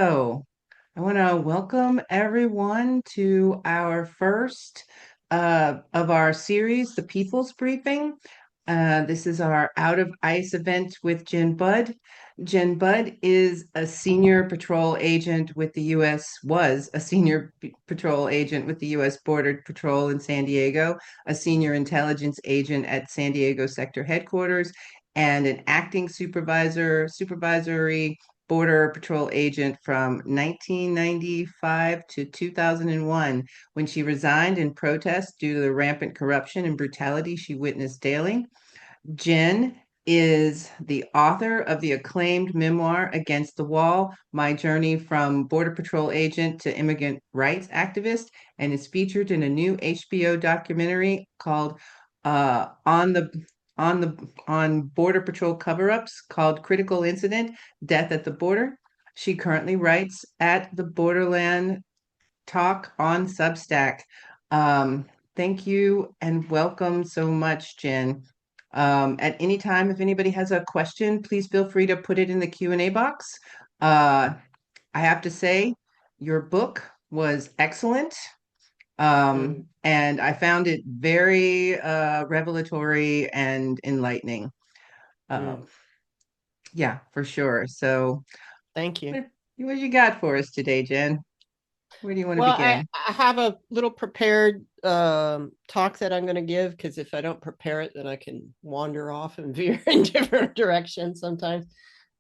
So, I want to welcome everyone to our first of our series, The People's Briefing. This is our Out of ICE event with Jenn Budd. Jenn Budd is a senior patrol agent with the was a senior patrol agent with the U.S. Border Patrol in San Diego, a senior intelligence agent at San Diego Sector Headquarters, and an acting supervisory Border Patrol agent from 1995 to 2001 when she resigned in protest due to the rampant corruption and brutality she witnessed daily. Jenn is the author of the acclaimed memoir Against the Wall, My Journey from Border Patrol Agent to Immigrant Rights Activist, and is featured in a new HBO documentary called On the on Border Patrol cover-ups called Critical Incident: Death at the Border. She currently writes at the Borderland Talk on Substack. Thank you and welcome so much, Jenn. At any time, if anybody has a question, please feel free to put it in the Q&A box. Uh, I have to say, your book was excellent. And I found it very revelatory and enlightening. Mm, Um, yeah, for sure. So, thank you. what you got for us today, Jenn? Where do you want to Well, I, begin? I have a little prepared talk that I'm going to give because if I don't prepare it, then I can wander off and veer in different directions sometimes.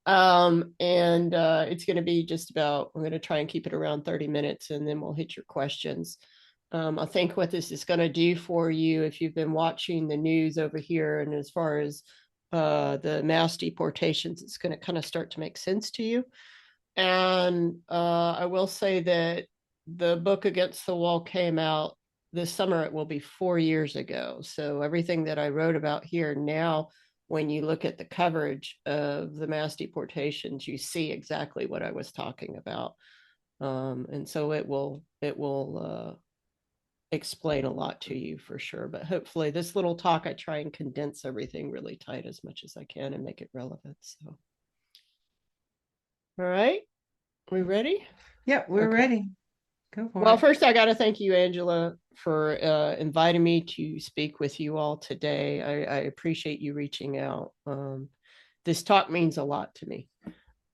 And it's going to be just about, I'm going to try and keep it around 30 minutes and then we'll hit your questions. I think what this is going to do for you, if you've been watching the news over here, and as far as the mass deportations, it's going to kind of start to make sense to you. And I will say that the book Against the Wall came out this summer. It will be 4 years ago. So everything that I wrote about here now, when you look at the coverage of the mass deportations, you see exactly what I was talking about. And so it will explain a lot to you for sure. But hopefully, this little talk, I try and condense everything really tight as much as I can and make it relevant. So, all right, we ready? Yep, we're Okay. ready. Go for Well, it. first, I got to thank you, Angela, for inviting me to speak with you all today. I appreciate you reaching out. This talk means a lot to me.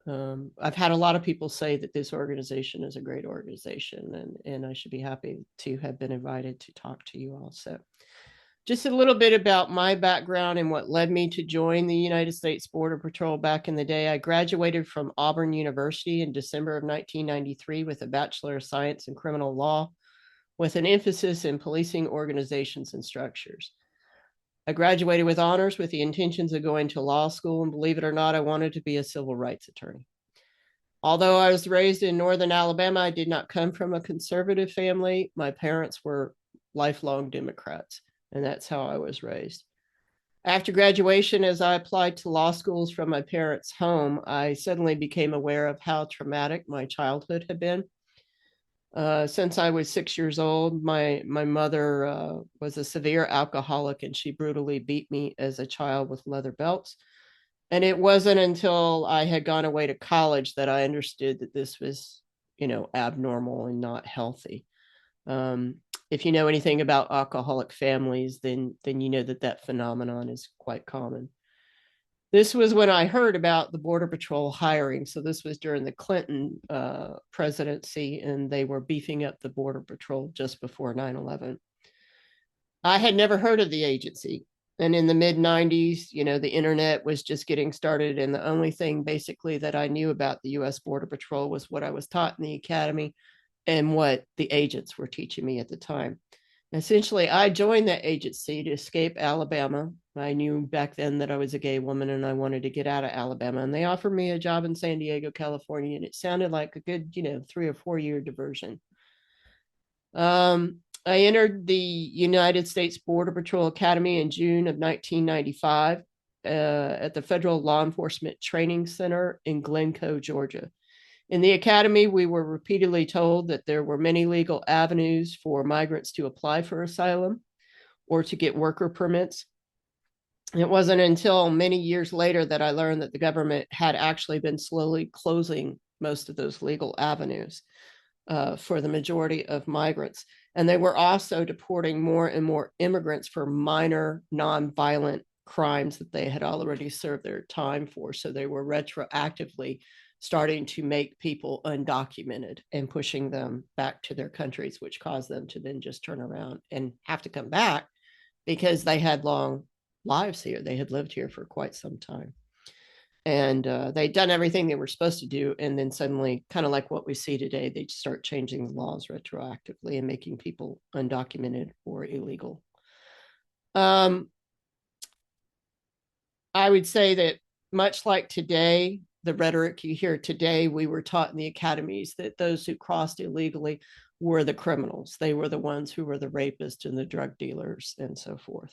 I've had a lot of people say that this organization is a great organization, and I should be happy to have been invited to talk to you all. So, just a little bit about my background and what led me to join the United States Border Patrol back in the day. I graduated from Auburn University in December of 1993 with a Bachelor of Science in Criminal Law with an emphasis in policing organizations and structures. I graduated with honors with the intentions of going to law school, and believe it or not, I wanted to be a civil rights attorney. Although I was raised in northern Alabama, I did not come from a conservative family. My parents were lifelong Democrats, and that's how I was raised. After graduation, as I applied to law schools from my parents' home, I suddenly became aware of how traumatic my childhood had been. Since I was 6 years old, my mother was a severe alcoholic, and she brutally beat me as a child with leather belts. And it wasn't until I had gone away to college that I understood that this was, abnormal and not healthy. Um, if you know anything about alcoholic families, then you know that that phenomenon is quite common. This was when I heard about the Border Patrol hiring. So this was during the Clinton presidency, and they were beefing up the Border Patrol just before 9/11. I had never heard of the agency. And in the mid 90s, the internet was just getting started. And the only thing basically that I knew about the US Border Patrol was what I was taught in the academy and what the agents were teaching me at the time. Essentially, I joined that agency to escape Alabama. I knew back then that I was a gay woman and I wanted to get out of Alabama. And they offered me a job in San Diego, California. And it sounded like a good, 3 or 4 year diversion. I entered the United States Border Patrol Academy in June of 1995 at the Federal Law Enforcement Training Center in Glencoe, Georgia. In the academy, we were repeatedly told that there were many legal avenues for migrants to apply for asylum or to get worker permits. It wasn't until many years later that I learned that the government had actually been slowly closing most of those legal avenues for the majority of migrants. And they were also deporting more and more immigrants for minor nonviolent crimes that they had already served their time for. So they were retroactively starting to make people undocumented and pushing them back to their countries, which caused them to then just turn around and have to come back because they had long lives here. They had lived here for quite some time. And they'd done everything they were supposed to do. And then suddenly, kind of like what we see today, they'd start changing the laws retroactively and making people undocumented or illegal. I would say that much like today, the rhetoric you hear today, we were taught in the academies that those who crossed illegally were the criminals. They were the ones who were the rapists and the drug dealers and so forth.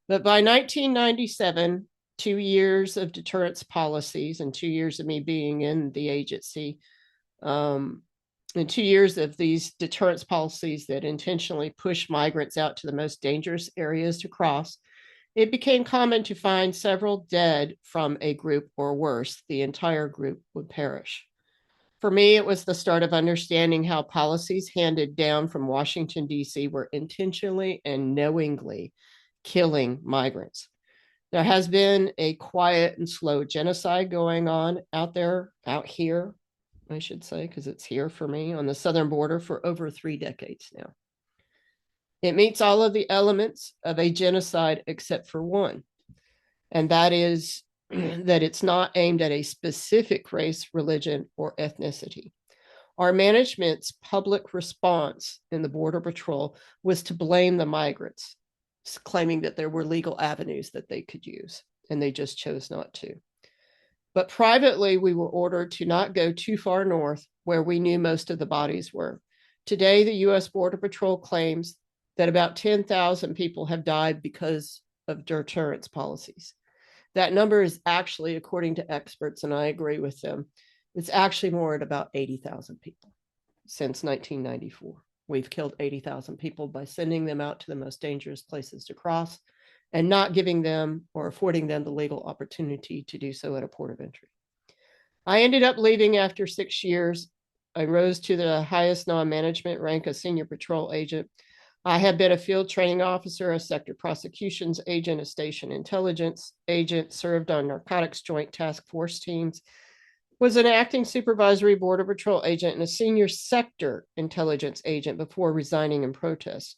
But by 1997, 2 years of deterrence policies and 2 years of me being in the agency, and 2 years of these deterrence policies that intentionally push migrants out to the most dangerous areas to cross, it became common to find several dead from a group, or worse, the entire group would perish. For me, it was the start of understanding how policies handed down from Washington, D.C. were intentionally and knowingly killing migrants. There has been a quiet and slow genocide going on out here, I should say, because it's here for me on the southern border for over 3 decades now. It meets all of the elements of a genocide except for one, and that is that it's not aimed at a specific race, religion, or ethnicity. Our management's public response in the Border Patrol was to blame the migrants, claiming that there were legal avenues that they could use, and they just chose not to. But privately, we were ordered to not go too far north where we knew most of the bodies were. Today, the U.S. Border Patrol claims that about 10,000 people have died because of deterrence policies. That number is actually, according to experts, and I agree with them, it's actually more at about 80,000 people since 1994. We've killed 80,000 people by sending them out to the most dangerous places to cross and not giving them or affording them the legal opportunity to do so at a port of entry. I ended up leaving after 6 years. I rose to the highest non-management rank, a senior patrol agent. I have been a field training officer, a sector prosecutions agent, a station intelligence agent, served on narcotics joint task force teams, was an acting supervisory border patrol agent and a senior sector intelligence agent before resigning in protest.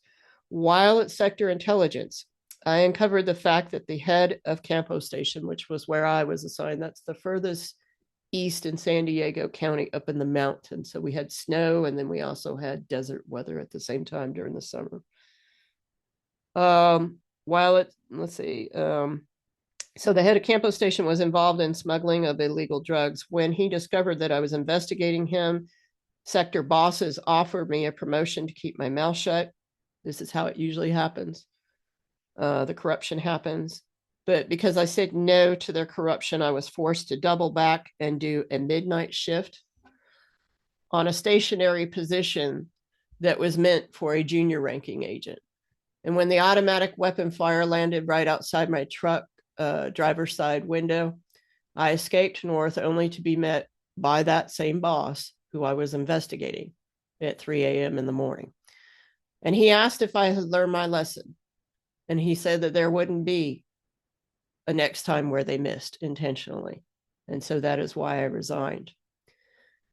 While at sector intelligence, I uncovered the fact that the head of Campo Station, which was where I was assigned, that's the furthest east in San Diego County up in the mountains. So we had snow and then we also had desert weather at the same time during the summer. So the head of Campo Station was involved in smuggling of illegal drugs. When he discovered that I was investigating him, sector bosses offered me a promotion to keep my mouth shut. This is how it usually happens. The corruption happens. But because I said no to their corruption, I was forced to double back and do a midnight shift on a stationary position that was meant for a junior ranking agent. And when the automatic weapon fire landed right outside my truck driver's side window, I escaped north only to be met by that same boss who I was investigating at 3 a.m. in the morning. And he asked if I had learned my lesson. And he said that there wouldn't be a next time where they missed intentionally. And so that is why I resigned.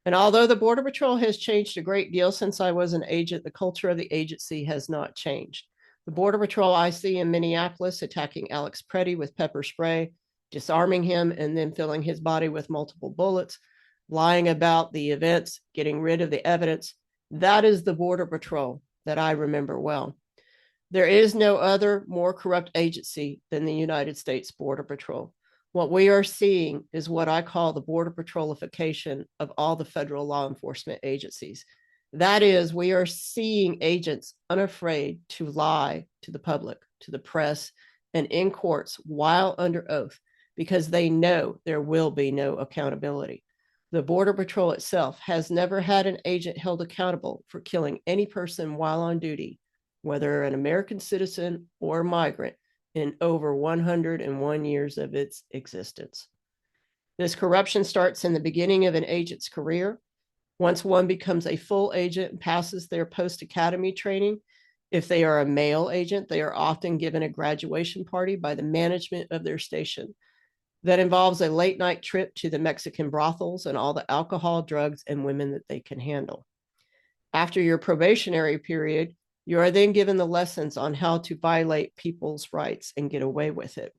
And although the Border Patrol has changed a great deal since I was an agent, the culture of the agency has not changed. The Border Patrol I see in Minneapolis attacking Alex Preddy with pepper spray, disarming him and then filling his body with multiple bullets, lying about the events, getting rid of the evidence, that is the Border Patrol that I remember well. There is no other more corrupt agency than the United States Border Patrol. What we are seeing is what I call the border patrolification of all the federal law enforcement agencies. That is, we are seeing agents unafraid to lie to the public, to the press, and in courts while under oath, because they know there will be no accountability. The Border Patrol itself has never had an agent held accountable for killing any person while on duty, whether an American citizen or migrant, in over 101 years of its existence. This corruption starts in the beginning of an agent's career. Once one becomes a full agent and passes their post-academy training, if they are a male agent, they are often given a graduation party by the management of their station that involves a late night trip to the Mexican brothels and all the alcohol, drugs, and women that they can handle. After your probationary period, you are then given the lessons on how to violate people's rights and get away with it.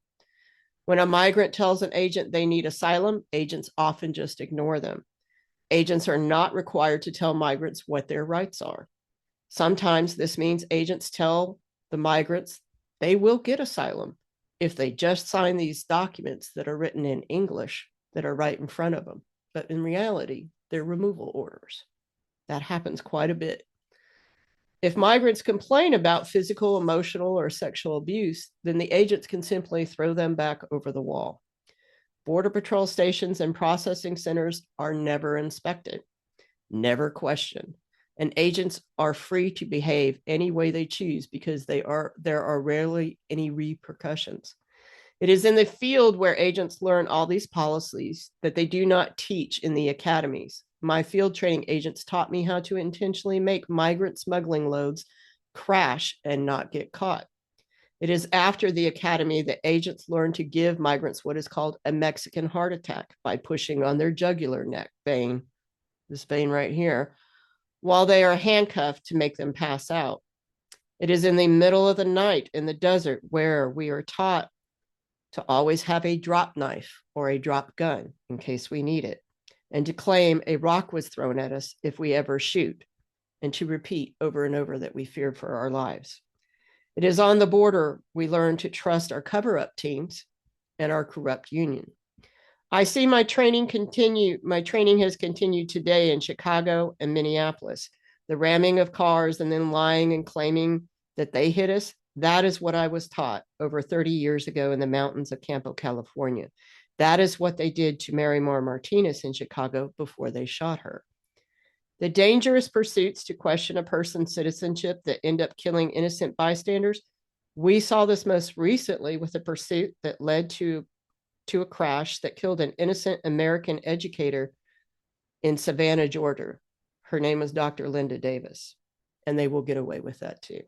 When a migrant tells an agent they need asylum, agents often just ignore them. Agents are not required to tell migrants what their rights are. Sometimes this means agents tell the migrants they will get asylum if they just sign these documents that are written in English that are right in front of them. But in reality, they're removal orders. That happens quite a bit. If migrants complain about physical, emotional, or sexual abuse, then the agents can simply throw them back over the wall. Border Patrol stations and processing centers are never inspected, never questioned, and agents are free to behave any way they choose because there are rarely any repercussions. It is in the field where agents learn all these policies that they do not teach in the academies. My field training agents taught me how to intentionally make migrant smuggling loads crash and not get caught. It is after the academy that agents learn to give migrants what is called a Mexican heart attack by pushing on their jugular neck vein, this vein right here, while they are handcuffed to make them pass out. It is in the middle of the night in the desert where we are taught to always have a drop knife or a drop gun in case we need it, and to claim a rock was thrown at us if we ever shoot, and to repeat over and over that we fear for our lives. It is on the border we learn to trust our cover-up teams and our corrupt union. I see my training has continued today in Chicago and Minneapolis. The ramming of cars and then lying and claiming that they hit us, that is what I was taught over 30 years ago in the mountains of Campo, California. That is what they did to Mary Moore Martinez in Chicago before they shot her. The dangerous pursuits to question a person's citizenship that end up killing innocent bystanders. We saw this most recently with a pursuit that led to a crash that killed an innocent American educator in Savannah, Georgia. Her name was Dr. Linda Davis, and they will get away with that too.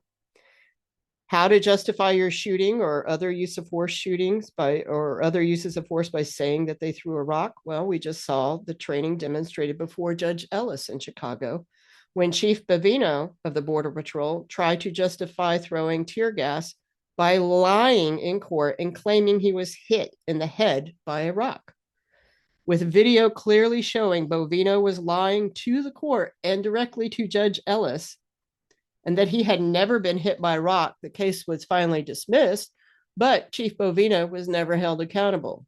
How to justify your shooting or other use of force shootings or other uses of force by saying that they threw a rock? Well, we just saw the training demonstrated before Judge Ellis in Chicago when Chief Bovino of the Border Patrol tried to justify throwing tear gas by lying in court and claiming he was hit in the head by a rock. With video clearly showing Bovino was lying to the court and directly to Judge Ellis, and that he had never been hit by a rock, the case was finally dismissed, but Chief Bovino was never held accountable.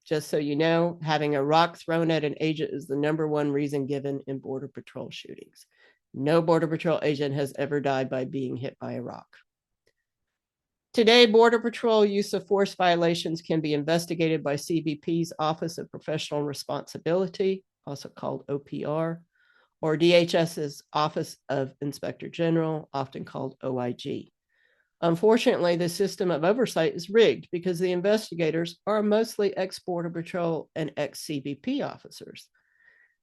Just so you know, having a rock thrown at an agent is the number one reason given in Border Patrol shootings. No Border Patrol agent has ever died by being hit by a rock. Today, Border Patrol use of force violations can be investigated by CBP's Office of Professional Responsibility, also called OPR, or DHS's Office of Inspector General, often called OIG. Unfortunately, the system of oversight is rigged because the investigators are mostly ex-Border Patrol and ex-CBP officers.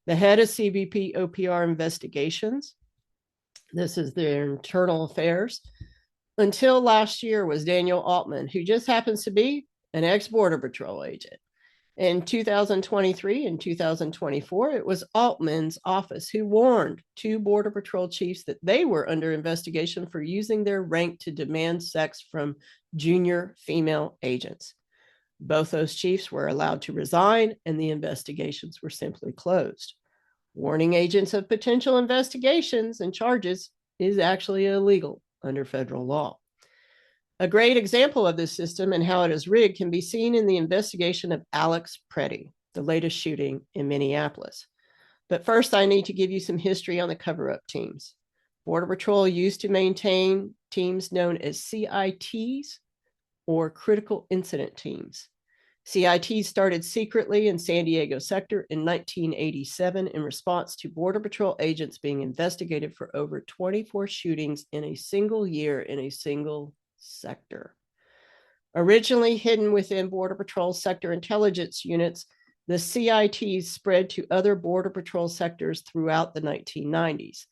The head of CBP OPR investigations, this is their internal affairs, until last year was Daniel Altman, who just happens to be an ex-Border Patrol agent. In 2023 and 2024, it was Altman's office who warned two Border Patrol chiefs that they were under investigation for using their rank to demand sex from junior female agents. Both those chiefs were allowed to resign, and the investigations were simply closed. Warning agents of potential investigations and charges is actually illegal under federal law. A great example of this system and how it is rigged can be seen in the investigation of Alex Preddy, the latest shooting in Minneapolis. But first, I need to give you some history on the cover-up teams. Border Patrol used to maintain teams known as CITs, or Critical Incident Teams. CITs started secretly in San Diego sector in 1987 in response to Border Patrol agents being investigated for over 24 shootings in a single year in a single sector. Originally hidden within Border Patrol sector intelligence units, the CITs spread to other Border Patrol sectors throughout the 1990s.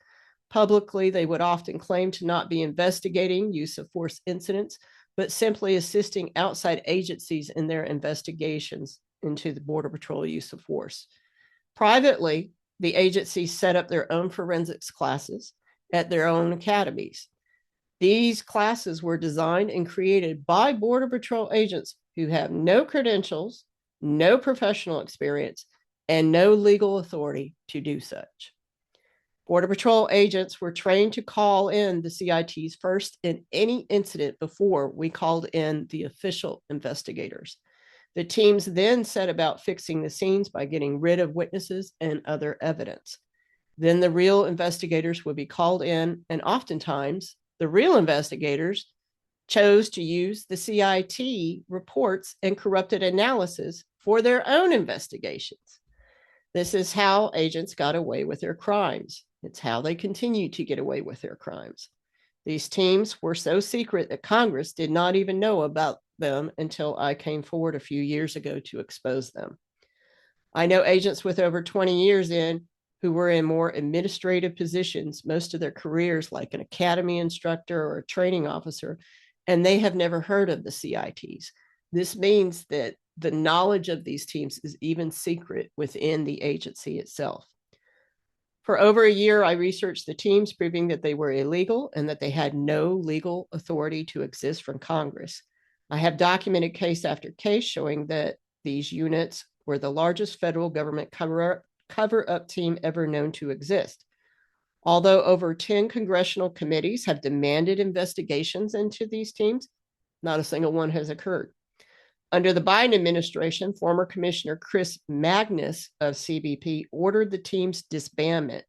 Publicly, they would often claim to not be investigating use of force incidents, but simply assisting outside agencies in their investigations into the Border Patrol use of force. Privately, the agencies set up their own forensics classes at their own academies. These classes were designed and created by Border Patrol agents who have no credentials, no professional experience, and no legal authority to do such. Border Patrol agents were trained to call in the CITs first in any incident before we called in the official investigators. The teams then set about fixing the scenes by getting rid of witnesses and other evidence. Then the real investigators would be called in, and oftentimes the real investigators chose to use the CIT reports and corrupted analysis for their own investigations. This is how agents got away with their crimes. It's how they continue to get away with their crimes. These teams were so secret that Congress did not even know about them until I came forward a few years ago to expose them. I know agents with over 20 years in who were in more administrative positions, most of their careers, like an academy instructor or a training officer, and they have never heard of the CITs. This means that the knowledge of these teams is even secret within the agency itself. For over a year, I researched the teams, proving that they were illegal and that they had no legal authority to exist from Congress. I have documented case after case showing that these units were the largest federal government cover-up team ever known to exist. Although over 10 congressional committees have demanded investigations into these teams, not a single one has occurred. Under the Biden administration, former Commissioner Chris Magnus of CBP ordered the team's disbandment.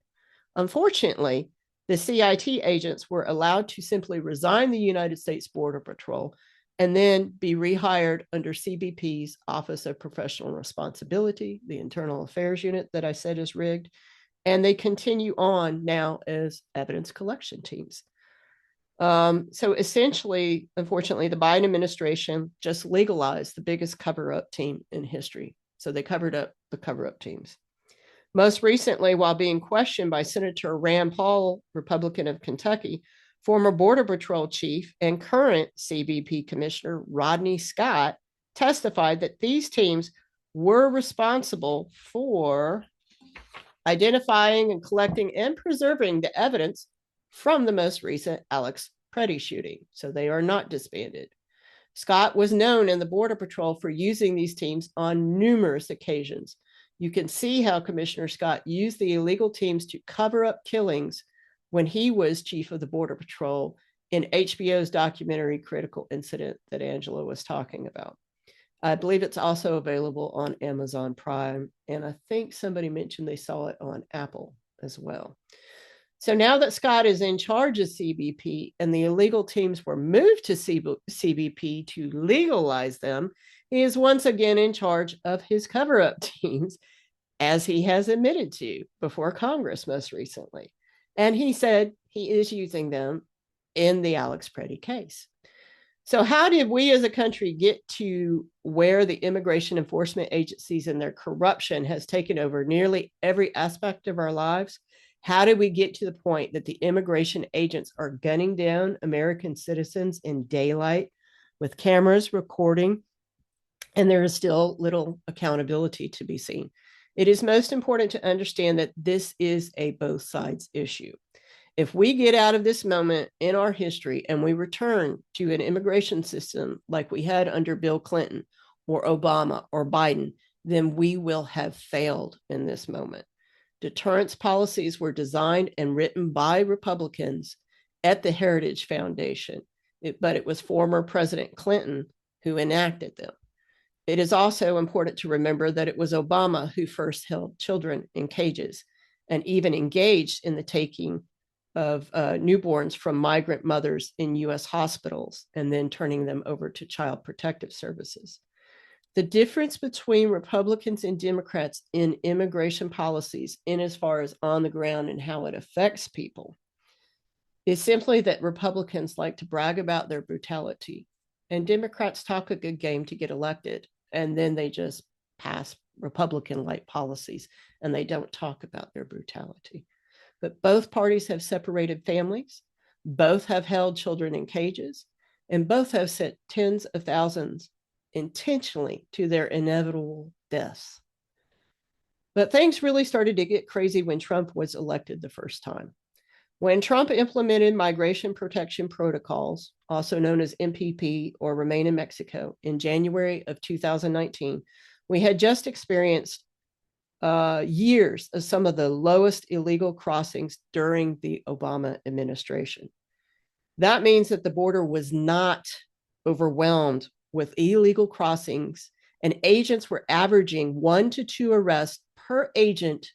Unfortunately, the CIT agents were allowed to simply resign the United States Border Patrol and then be rehired under CBP's Office of Professional Responsibility, the internal affairs unit that I said is rigged, and they continue on now as evidence collection teams. So essentially, unfortunately, the Biden administration just legalized the biggest cover-up team in history. So they covered up the cover-up teams. Most recently, while being questioned by Senator Rand Paul, Republican of Kentucky, former Border Patrol chief and current CBP Commissioner Rodney Scott testified that these teams were responsible for identifying and collecting and preserving the evidence from the most recent Alex Preddy shooting. So they are not disbanded. Scott was known in the Border Patrol for using these teams on numerous occasions. You can see how Commissioner Scott used the illegal teams to cover up killings when he was chief of the Border Patrol in HBO's documentary Critical Incident that Angela was talking about. I believe it's also available on Amazon Prime, and I think somebody mentioned they saw it on Apple as well. So now that Scott is in charge of CBP and the illegal teams were moved to CBP to legalize them, he is once again in charge of his cover-up teams, as he has admitted to before Congress most recently. And he said he is using them in the Alex Preddy case. So how did we as a country get to where the immigration enforcement agencies and their corruption has taken over nearly every aspect of our lives? How did we get to the point that the immigration agents are gunning down American citizens in daylight with cameras recording, and there is still little accountability to be seen? It is most important to understand that this is a both sides issue. If we get out of this moment in our history and we return to an immigration system like we had under Bill Clinton or Obama or Biden, then we will have failed in this moment. Deterrence policies were designed and written by Republicans at the Heritage Foundation, but it was former President Clinton who enacted them. It is also important to remember that it was Obama who first held children in cages and even engaged in the taking of newborns from migrant mothers in U.S. hospitals and then turning them over to Child Protective Services. The difference between Republicans and Democrats in immigration policies, in as far as on the ground and how it affects people, is simply that Republicans like to brag about their brutality, and Democrats talk a good game to get elected, and then they just pass Republican-like policies, and they don't talk about their brutality. But both parties have separated families, both have held children in cages, and both have sent tens of thousands intentionally to their inevitable deaths. But things really started to get crazy when Trump was elected the first time. When Trump implemented migration protection protocols, also known as MPP or Remain in Mexico, in January of 2019, we had just experienced years of some of the lowest illegal crossings during the Obama administration. That means that the border was not overwhelmed with illegal crossings, and agents were averaging 1 to 2 arrests per agent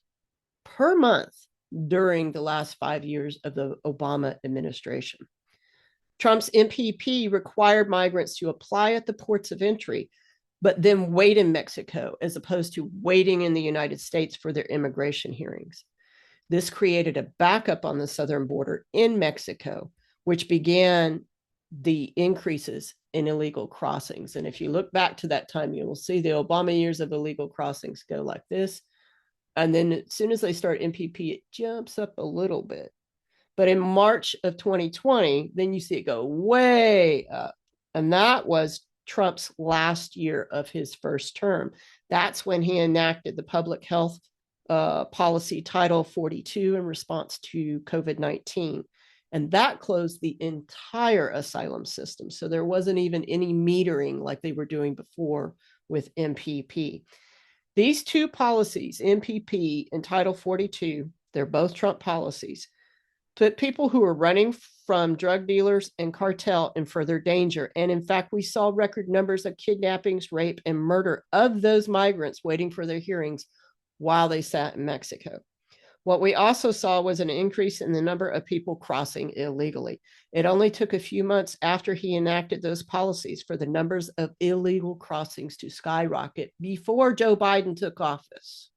per month during the last 5 years of the Obama administration. Trump's MPP required migrants to apply at the ports of entry, but then wait in Mexico as opposed to waiting in the United States for their immigration hearings. This created a backup on the southern border in Mexico, which began the increases in illegal crossings. And if you look back to that time, you will see the Obama years of illegal crossings go like this. And then as soon as they start MPP, it jumps up a little bit. But in March of 2020, then you see it go way up. And that was Trump's last year of his first term. That's when he enacted the public health policy Title 42 in response to COVID-19. And that closed the entire asylum system. So there wasn't even any metering like they were doing before with MPP. These two policies, MPP and Title 42, they're both Trump policies, put people who are running from drug dealers and cartel in further danger. And in fact, we saw record numbers of kidnappings, rape, and murder of those migrants waiting for their hearings while they sat in Mexico. What we also saw was an increase in the number of people crossing illegally. It only took a few months after he enacted those policies for the numbers of illegal crossings to skyrocket before Joe Biden took office.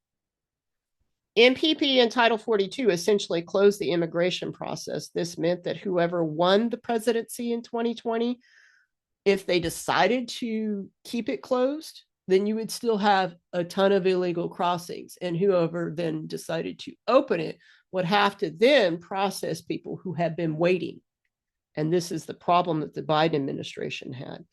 MPP and Title 42 essentially closed the immigration process. This meant that whoever won the presidency in 2020, if they decided to keep it closed, then you would still have a ton of illegal crossings. And whoever then decided to open it would have to then process people who have been waiting. And this is the problem that the Biden administration had.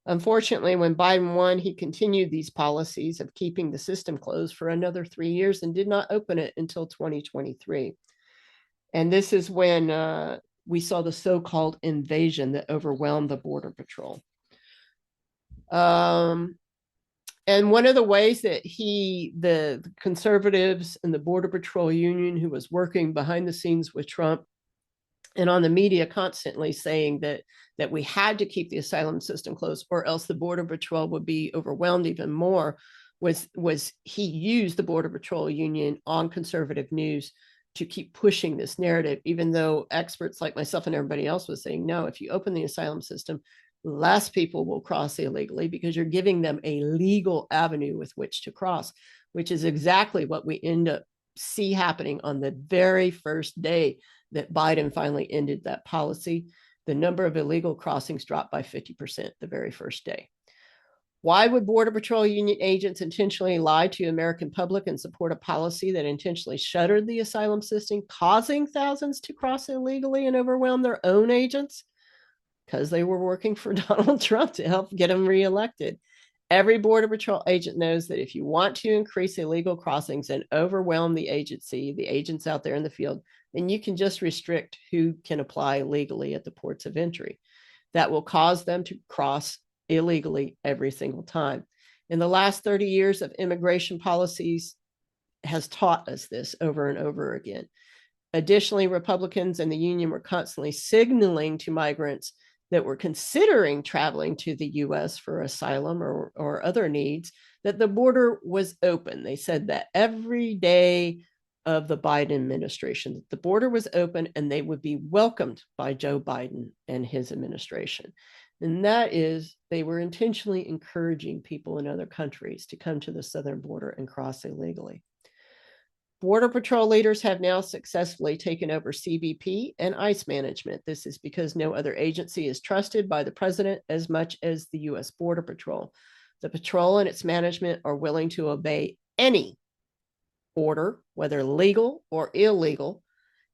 Unfortunately, when Biden won, he continued these policies of keeping the system closed for another 3 years and did not open it until 2023. And this is when we saw the so-called invasion that overwhelmed the Border Patrol. And one of the ways that the conservatives and the Border Patrol Union, who was working behind the scenes with Trump and on the media constantly saying that we had to keep the asylum system closed or else the Border Patrol would be overwhelmed even more, was he used the Border Patrol Union on conservative news to keep pushing this narrative, even though experts like myself and everybody else was saying, no, if you open the asylum system, less people will cross illegally because you're giving them a legal avenue with which to cross, which is exactly what we end up see happening on the very first day that Biden finally ended that policy. The number of illegal crossings dropped by 50% the very first day. Why would Border Patrol Union agents intentionally lie to the American public and support a policy that intentionally shuttered the asylum system, causing thousands to cross illegally and overwhelm their own agents? Because they were working for Donald Trump to help get him reelected. Every Border Patrol agent knows that if you want to increase illegal crossings and overwhelm the agency, the agents out there in the field, then you can just restrict who can apply legally at the ports of entry. That will cause them to cross illegally every single time. In the last 30 years of immigration policies has taught us this over and over again. Additionally, Republicans and the union were constantly signaling to migrants that were considering traveling to the U.S. for asylum or other needs that the border was open. They said that every day of the Biden administration, that the border was open and they would be welcomed by Joe Biden and his administration. And that is, they were intentionally encouraging people in other countries to come to the southern border and cross illegally. Border Patrol leaders have now successfully taken over CBP and ICE management. This is because no other agency is trusted by the president as much as the U.S. Border Patrol. The patrol and its management are willing to obey any order, whether legal or illegal,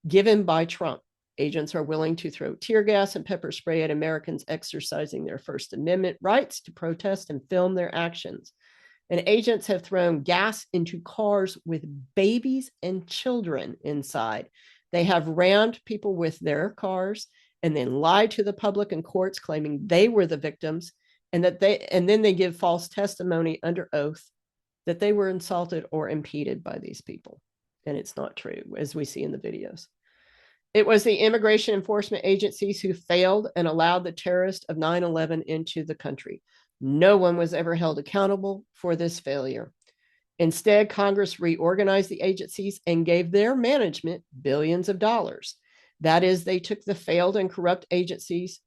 given by Trump. Agents are willing to throw tear gas and pepper spray at Americans exercising their First Amendment rights to protest and film their actions. And agents have thrown gas into cars with babies and children inside. They have rammed people with their cars and then lied to the public and courts, claiming they were the victims, and then they give false testimony under oath that they were insulted or impeded by these people. And it's not true, as we see in the videos. It was the immigration enforcement agencies who failed and allowed the terrorists of 9/11 into the country. No one was ever held accountable for this failure. Instead, Congress reorganized the agencies and gave their management billions of dollars. That is, they took the failed and corrupt agencies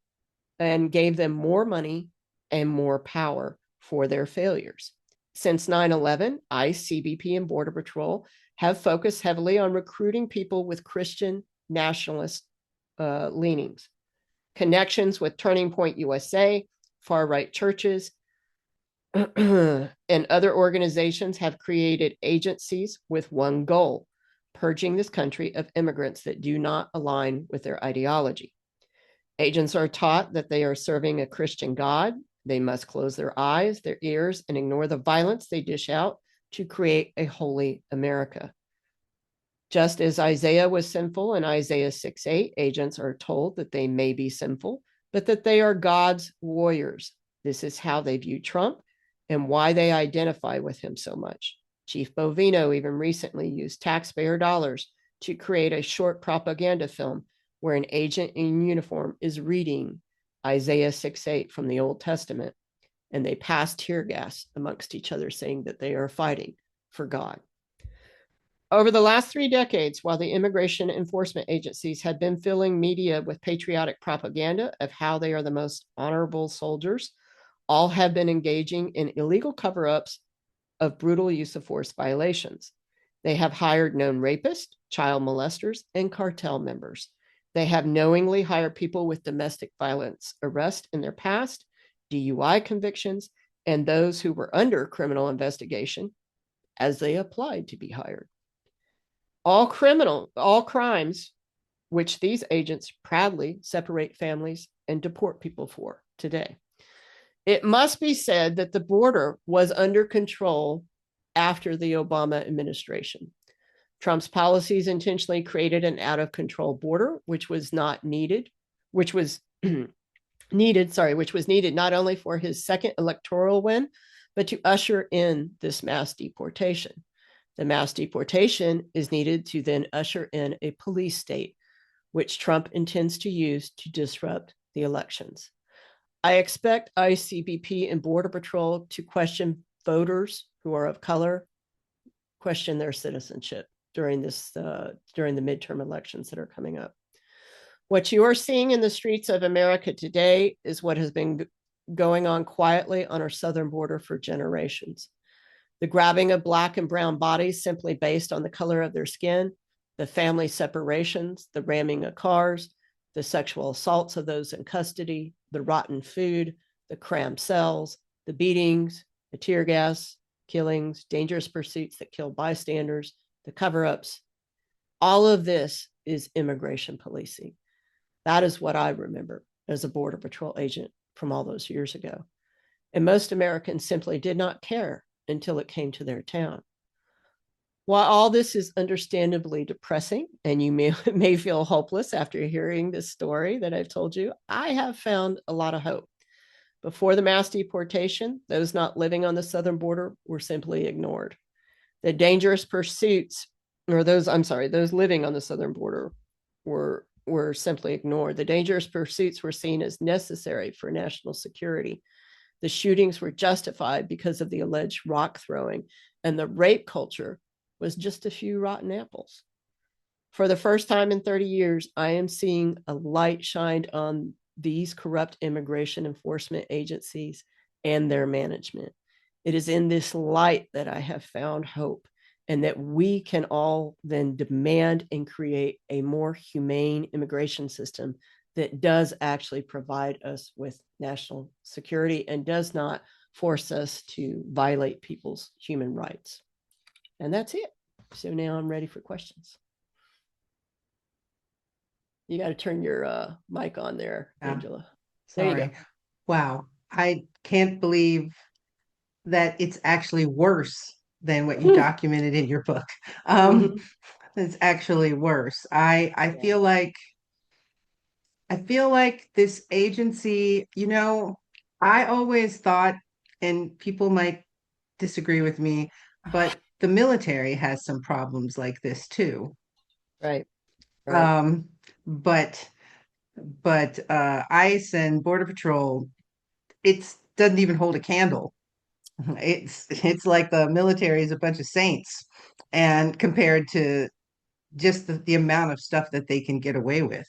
and gave them more money and more power for their failures. Since 9/11, ICE, CBP, and Border Patrol have focused heavily on recruiting people with Christian nationalist leanings, connections with Turning Point USA, far-right churches, and other organizations have created agencies with one goal: purging this country of immigrants that do not align with their ideology. Agents are taught that they are serving a Christian God. They must close their eyes, their ears, and ignore the violence they dish out to create a holy America. Just as Isaiah was sinful in Isaiah 6:8, agents are told that they may be sinful, but that they are God's warriors. This is how they view Trump and why they identify with him so much. Chief Bovino even recently used taxpayer dollars to create a short propaganda film where an agent in uniform is reading Isaiah 6:8 from the Old Testament, and they pass tear gas amongst each other, saying that they are fighting for God. Over the last 3 decades, while the immigration enforcement agencies had been filling media with patriotic propaganda of how they are the most honorable soldiers, all have been engaging in illegal cover-ups of brutal use of force violations. They have hired known rapists, child molesters, and cartel members. They have knowingly hired people with domestic violence arrest in their past, DUI convictions, and those who were under criminal investigation as they applied to be hired. All crimes which these agents proudly separate families and deport people for today. It must be said that the border was under control after the Obama administration. Trump's policies intentionally created an out of control border, which was needed not only for his second electoral win, but to usher in this mass deportation. The mass deportation is needed to then usher in a police state, which Trump intends to use to disrupt the elections. I expect ICBP and Border Patrol to question voters who are of color, question their citizenship during the midterm elections that are coming up. What you are seeing in the streets of America today is what has been going on quietly on our southern border for generations. The grabbing of Black and brown bodies simply based on the color of their skin, the family separations, the ramming of cars, the sexual assaults of those in custody, the rotten food, the crammed cells, the beatings, the tear gas, killings, dangerous pursuits that kill bystanders, the cover-ups. All of this is immigration policing. That is what I remember as a Border Patrol agent from all those years ago. And most Americans simply did not care until it came to their town. While all this is understandably depressing, and you may feel hopeless after hearing this story that I've told you, I have found a lot of hope. Before the mass deportation, those not living on the southern border were simply ignored. The dangerous pursuits, those living on the southern border were simply ignored. The dangerous pursuits were seen as necessary for national security. The shootings were justified because of the alleged rock throwing, and the rape culture was just a few rotten apples. For the first time in 30 years, I am seeing a light shined on these corrupt immigration enforcement agencies and their management. It is in this light that I have found hope, and that we can all then demand and create a more humane immigration system that does actually provide us with national security and does not force us to violate people's human rights. And that's it. So now I'm ready for questions. You got to turn your mic on there, Yeah, Angela. There you go. sorry. Wow. I can't believe that it's actually worse than what you documented in your book. Um, Mm-hmm. it's actually worse. I Yeah. feel like this agency, I always thought, and people might disagree with me, but the military has some problems like this too. Right. Right. Um, but ICE and Border Patrol, it doesn't even hold a candle. It's like the military is a bunch of saints, and compared to just the amount of stuff that they can get away with.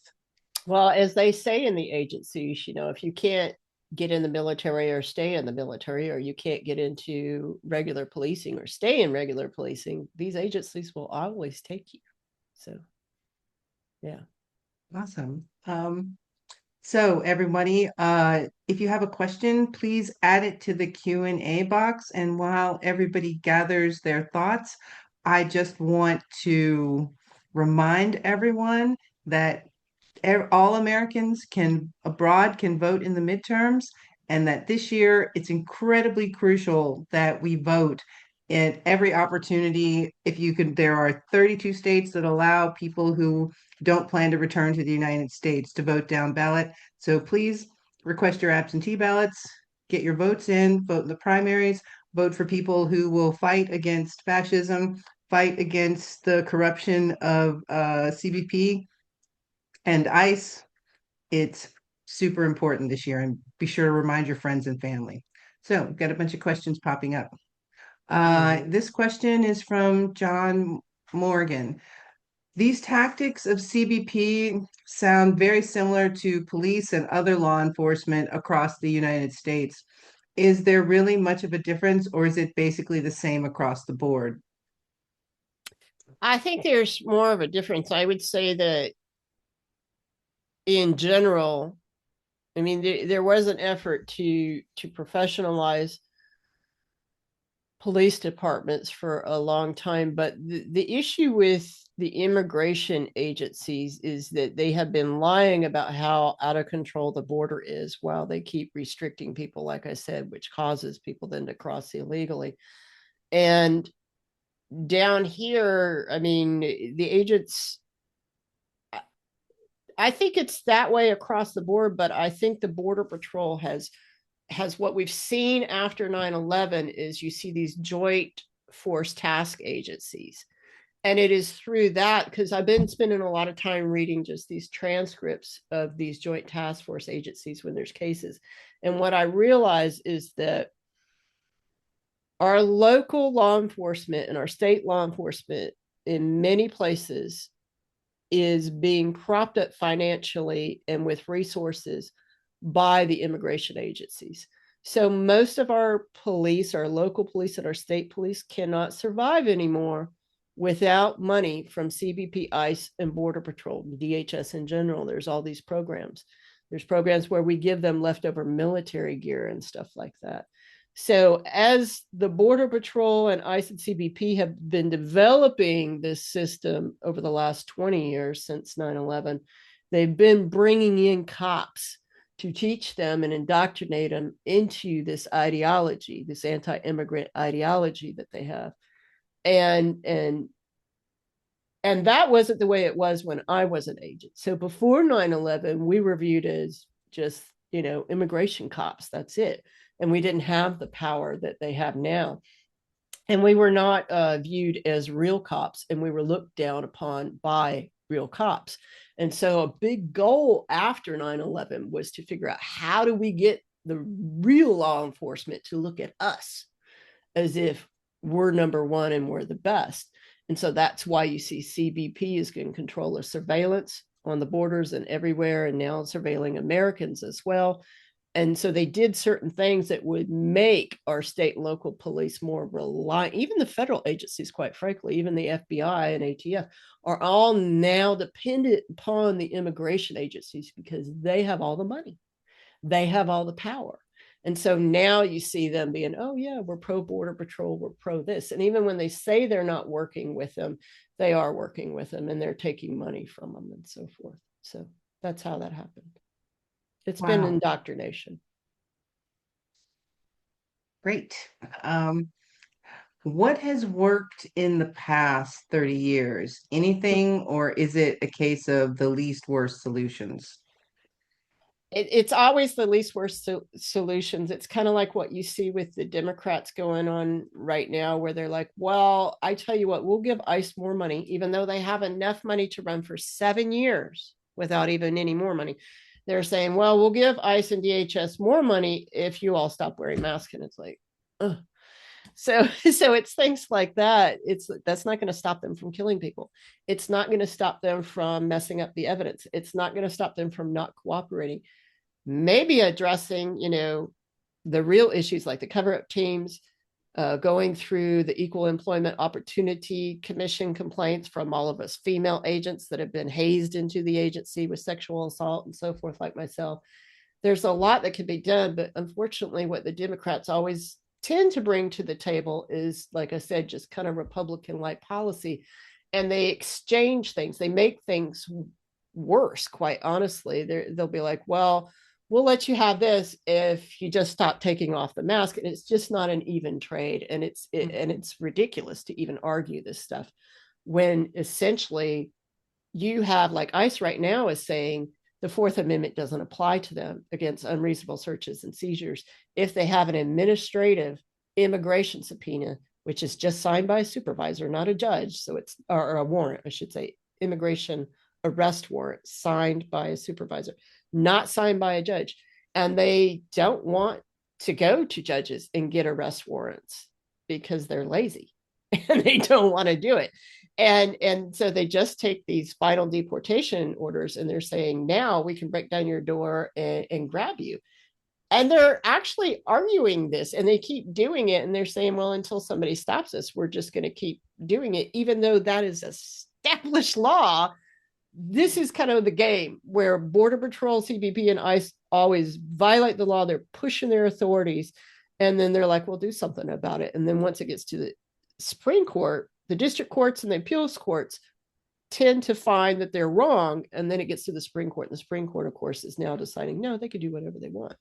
Well, as they say in the agencies, if you can't get in the military or stay in the military, or you can't get into regular policing or stay in regular policing, these agencies will always take you. So, yeah. Awesome. So everybody, if you have a question, please add it to the Q&A box. And while everybody gathers their thoughts, I just want to remind everyone that all Americans abroad can vote in the midterms, and that this year it's incredibly crucial that we vote in every opportunity. If you could, there are 32 states that allow people who don't plan to return to the United States to vote down ballot. So please request your absentee ballots, get your votes in, vote in the primaries, vote for people who will fight against fascism, fight against the corruption of CBP and ICE. It's super important this year, and be sure to remind your friends and family. So we've got a bunch of questions popping up. Mm-hmm. This question is from John Morgan. These tactics of CBP sound very similar to police and other law enforcement across the United States. Is there really much of a difference, or is it basically the same across the board? I think there's more of a difference. I would say that in general, I mean, there was an effort to professionalize police departments for a long time, but the issue with the immigration agencies is that they have been lying about how out of control the border is while they keep restricting people, like I said, which causes people then to cross illegally. And down here, I mean, the agents, I think it's that way across the board, but I think the Border Patrol has what we've seen after 9/11 is you see these joint force task agencies. And it is through that, because I've been spending a lot of time reading just these transcripts of these joint task force agencies when there's cases. And what I realize is that our local law enforcement and our state law enforcement in many places is being propped up financially and with resources by the immigration agencies. So most of our police, our local police and our state police cannot survive anymore without money from CBP, ICE, and Border Patrol, DHS in general. There's all these programs. There's programs where we give them leftover military gear and stuff like that. So, as the Border Patrol and ICE and CBP have been developing this system over the last 20 years since 9/11, they've been bringing in cops to teach them and indoctrinate them into this ideology, this anti-immigrant ideology that they have. And and that wasn't the way it was when I was an agent. So before 9/11, we were viewed as just, immigration cops. That's it. And we didn't have the power that they have now. And we were not viewed as real cops, and we were looked down upon by real cops. And so a big goal after 9/11 was to figure out how do we get the real law enforcement to look at us as if we're number one and we're the best. And so that's why you see CBP is getting control of surveillance on the borders and everywhere, and now surveilling Americans as well. And so they did certain things that would make our state and local police more reliant. Even the federal agencies, quite frankly, even the FBI and ATF, are all now dependent upon the immigration agencies because they have all the money, they have all the power. And so now you see them being, oh yeah, we're pro border patrol, we're pro this. And even when they say they're not working with them, they are working with them and they're taking money from them and so forth. So that's how that happened. It's been Wow, indoctrination. great. Um, what has worked in the past 30 years? Anything, or is it a case of the least worst solutions? It's always the least worst solutions. It's kind of like what you see with the Democrats going on right now, where they're like, well, I tell you what, we'll give ICE more money, even though they have enough money to run for 7 years without even any more money. They're saying, well, we'll give ICE and DHS more money if you all stop wearing masks. And it's like, ugh. So it's things like that. That's not going to stop them from killing people. It's not going to stop them from messing up the evidence. It's not going to stop them from not cooperating. Maybe addressing, the real issues like the cover-up teams, going through the Equal Employment Opportunity Commission complaints from all of us female agents that have been hazed into the agency with sexual assault and so forth, like myself. There's a lot that can be done, but unfortunately, what the Democrats always tend to bring to the table is, like I said, just kind of Republican-like policy. And they exchange things, they make things worse, quite honestly. They'll be like, well, we'll let you have this if you just stop taking off the mask. And it's just not an even trade. And it's ridiculous to even argue this stuff when essentially you have, like ICE right now is saying, the Fourth Amendment doesn't apply to them against unreasonable searches and seizures if they have an administrative immigration subpoena, which is just signed by a supervisor, not a judge. So it's, or a warrant, I should say, immigration arrest warrant signed by a supervisor, not signed by a judge. And they don't want to go to judges and get arrest warrants because they're lazy and they don't want to do it. And so they just take these final deportation orders and they're saying, now we can break down your door and grab you. And they're actually arguing this and they keep doing it. And they're saying, well, until somebody stops us, we're just going to keep doing it, even though that is established law. This is kind of the game where Border Patrol, CBP, and ICE always violate the law. They're pushing their authorities. And then they're like, we'll do something about it. And then once it gets to the Supreme Court, the district courts and the appeals courts tend to find that they're wrong. And then it gets to the Supreme Court. And the Supreme Court, of course, is now deciding, no, they could do whatever they want.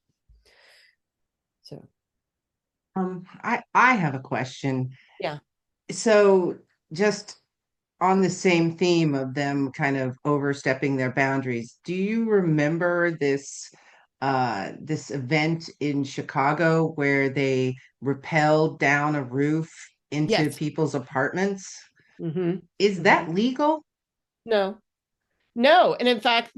So, I have a question. yeah. So, just on the same theme of them kind of overstepping their boundaries, do you remember this event in Chicago where they rappelled down a roof into Yes. people's apartments? Mm-hmm. Is Mm-hmm. that legal? No, no. And in fact,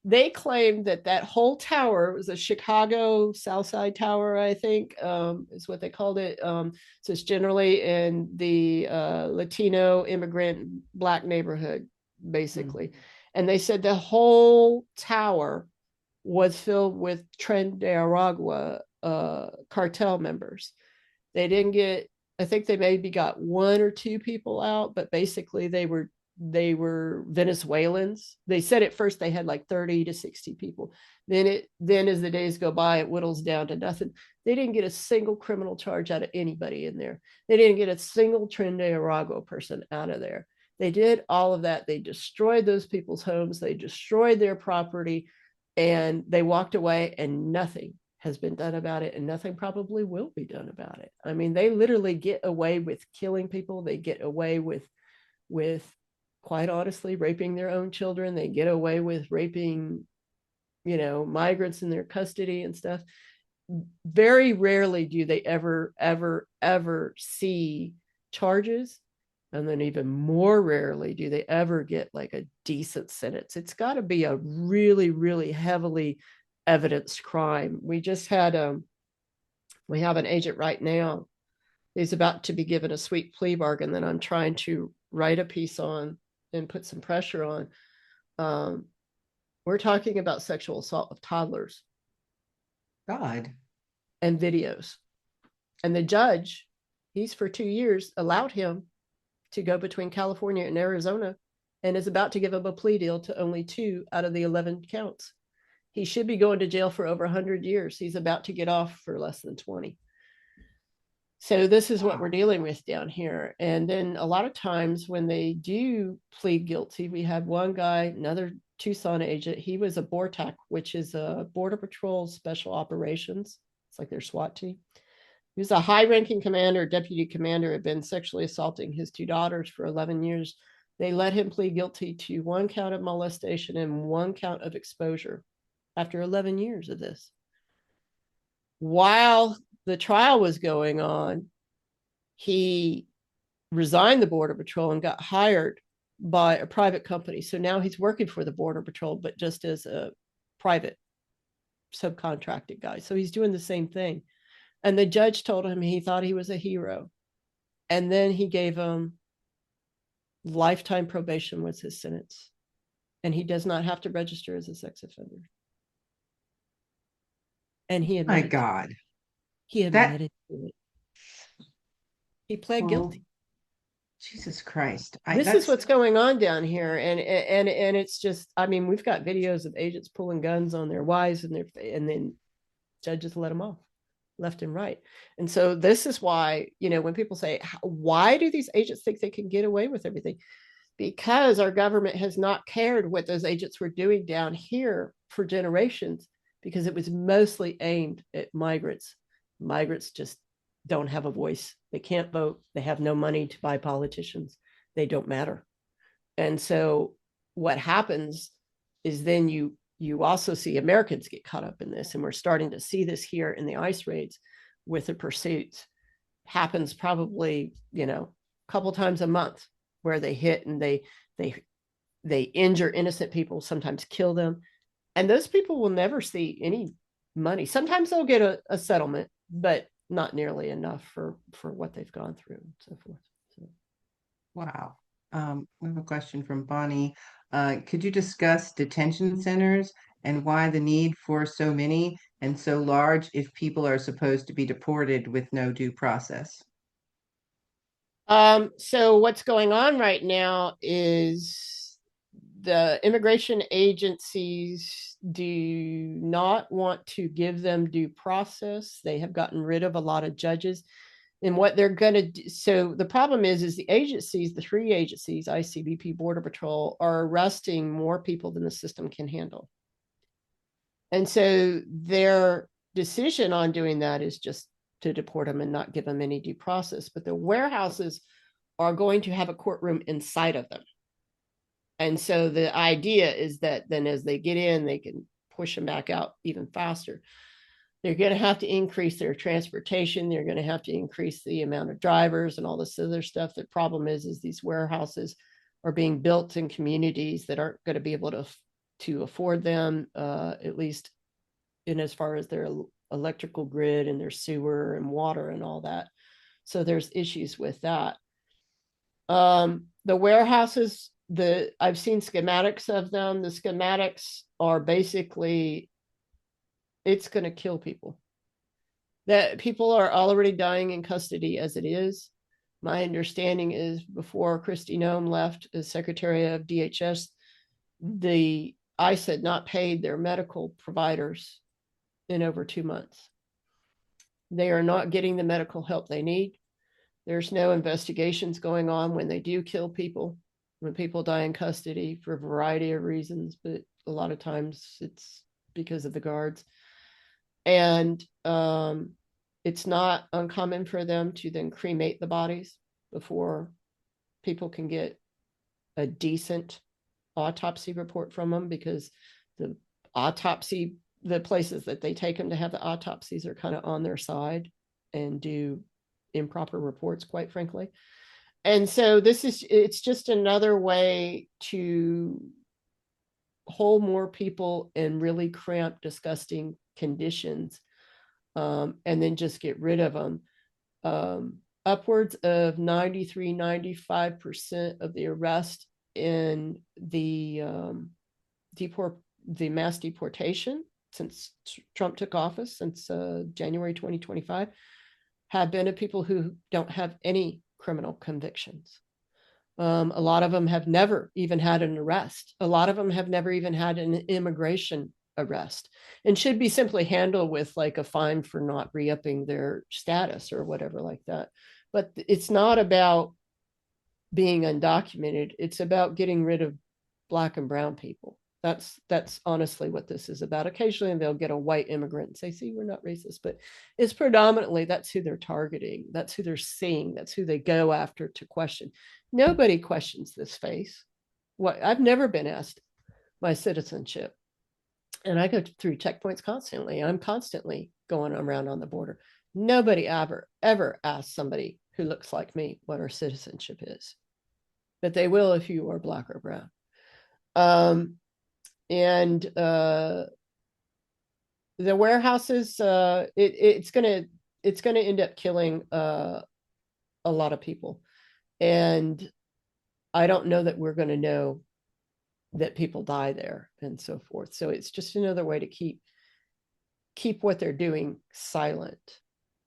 they claimed that that whole tower was a Chicago South Side Tower, I think, is what they called it. So it's generally in the Latino immigrant Black neighborhood, Mm. basically. And they said the whole tower was filled with Tren de Aragua cartel members. They didn't get, I think they maybe got one or two people out, but basically they were Venezuelans. They said at first they had like 30 to 60 people. Then as the days go by, it whittles down to nothing. They didn't get a single criminal charge out of anybody in there. They didn't get a single Tren de Aragua person out of there. They did all of that. They destroyed those people's homes. They destroyed their property and they walked away and nothing has been done about it and nothing probably will be done about it. I mean, they literally get away with killing people. They get away with quite honestly raping their own children. They get away with raping, migrants in their custody and stuff. Very rarely do they ever see charges. And then even more rarely do they ever get like a decent sentence. It's got to be a really, really heavily evidenced crime. We have an agent right now. He's about to be given a sweet plea bargain that I'm trying to write a piece on and put some pressure on. We're talking about sexual assault of toddlers God. and videos. And the judge, he's for 2 years, allowed him to go between California and Arizona and is about to give him a plea deal to only 2 out of the 11 counts. He should be going to jail for over 100 years. He's about to get off for less than 20. So this is what we're Wow. dealing with down here. And then a lot of times when they do plead guilty, we had one guy, another Tucson agent. He was a BORTAC, which is a Border Patrol Special Operations. It's like their SWAT team. He was a high-ranking commander, deputy commander, had been sexually assaulting his two daughters for 11 years. They let him plead guilty to one count of molestation and one count of exposure after 11 years of this. While the trial was going on, he resigned the Border Patrol and got hired by a private company. So now he's working for the Border Patrol, but just as a private subcontracted guy. So he's doing the same thing. And the judge told him he thought he was a hero. And then he gave him lifetime probation was his sentence. And he does not have to register as a sex offender. And he My admitted God. he That, admitted to it. He pled well, guilty. Jesus Christ. This is That's, what's going on down here, and it's just, I mean, we've got videos of agents pulling guns on their wives and then judges let them off left and right. And so this is why, when people say, why do these agents think they can get away with everything? Because our government has not cared what those agents were doing down here for generations, because it was mostly aimed at migrants. Migrants just don't have a voice. They can't vote. They have no money to buy politicians. They don't matter. And so what happens is then you also see Americans get caught up in this. And we're starting to see this here in the ICE raids with the pursuits. Happens probably, a couple times a month, where they hit and they injure innocent people, sometimes kill them. And those people will never see any money. Sometimes they'll get a settlement, but not nearly enough for what they've gone through and so forth. So. wow. We have a question from Bonnie. Could you discuss detention centers and why the need for so many and so large if people are supposed to be deported with no due process? So what's going on right now is the immigration agencies do not want to give them due process. They have gotten rid of a lot of judges. And what they're going to do, so the problem is the agencies, the three agencies, ICBP, Border Patrol, are arresting more people than the system can handle. And so their decision on doing that is just to deport them and not give them any due process. But the warehouses are going to have a courtroom inside of them. And so the idea is that then as they get in, they can push them back out even faster. They're going to have to increase their transportation. They're going to have to increase the amount of drivers and all this other stuff. The problem is these warehouses are being built in communities that aren't going to be able to afford them, at least in as far as their electrical grid and their sewer and water and all that. So there's issues with that. The warehouses, I've seen schematics of them. The schematics are basically, it's going to kill people. That people are already dying in custody as it is. My understanding is before Kristi Noem left as Secretary of DHS, the ICE had not paid their medical providers in over 2 months. They are not getting the medical help they need. There's no investigations going on when they do kill people, when people die in custody for a variety of reasons, but a lot of times it's because of the guards. And it's not uncommon for them to then cremate the bodies before people can get a decent autopsy report from them, because the places that they take them to have the autopsies are kind of on their side and do improper reports, quite frankly. And so it's just another way to hold more people in really cramped, disgusting conditions, and then just get rid of them. Upwards of 93-95% of the arrest in the mass deportation since Trump took office, since January 2025, have been of people who don't have any criminal convictions. A lot of them have never even had an arrest. A lot of them have never even had an immigration arrest and should be simply handled with like a fine for not re-upping their status or whatever like that. But it's not about being undocumented. It's about getting rid of Black and brown people. That's honestly what this is about. Occasionally they'll get a white immigrant and say, see, we're not racist, but it's predominantly that's who they're targeting. That's who they're seeing. That's who they go after to question. Nobody questions this face. What I've never been asked my citizenship. And I go through checkpoints constantly. I'm constantly going around on the border. Nobody ever asks somebody who looks like me what our citizenship is, but they will if you are Black or brown. And the warehouses, it's gonna end up killing a lot of people, and I don't know that we're going to know that people die there and so forth. So it's just another way to keep what they're doing silent.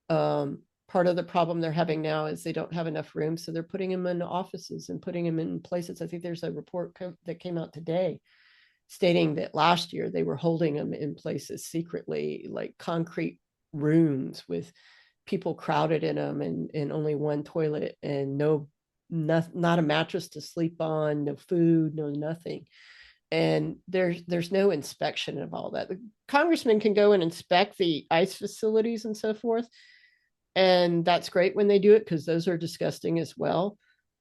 Part of the problem they're having now is they don't have enough room, so they're putting them in offices and putting them in places. I think there's a report that came out today stating that last year they were holding them in places secretly, like concrete rooms with people crowded in them and only one toilet and not a mattress to sleep on, no food, no nothing. And there's no inspection of all that. The congressmen can go and inspect the ICE facilities and so forth, and that's great when they do it because those are disgusting as well.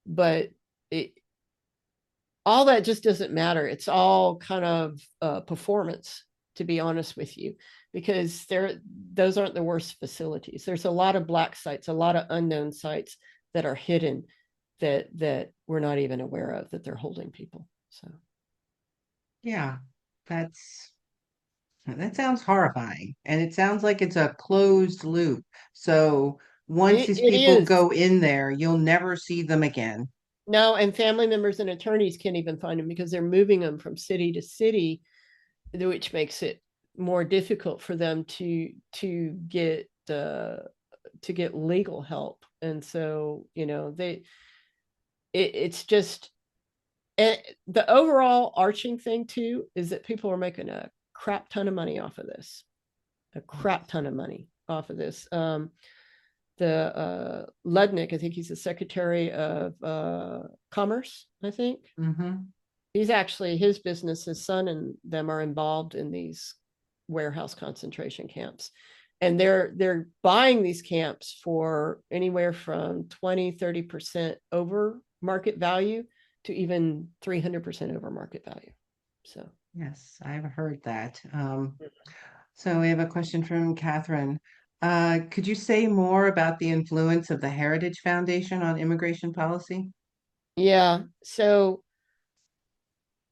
But all that just doesn't matter. It's all kind of performance, to be honest with you, because those aren't the worst facilities. There's a lot of black sites, a lot of unknown sites that are hidden that we're not even aware of that they're holding people. So Yeah, that's that sounds horrifying. And it sounds like it's a closed loop. So once these it people is. go in there, you'll never see them again. No, and family members and attorneys can't even find them because they're moving them from city to city, which makes it more difficult for them to get legal help. And so, it's just the overall arching thing too is that people are making a crap ton of money off of this, a crap ton of money off of this. The Ludnick, I think he's the Secretary of Commerce, I think. Mm-hmm. He's actually, his business, his son and them are involved in these warehouse concentration camps. And they're buying these camps for anywhere from 20-30% over market value to even 300% over market value. So Yes, I've heard that. So we have a question from Catherine. Could you say more about the influence of the Heritage Foundation on immigration policy? yeah, so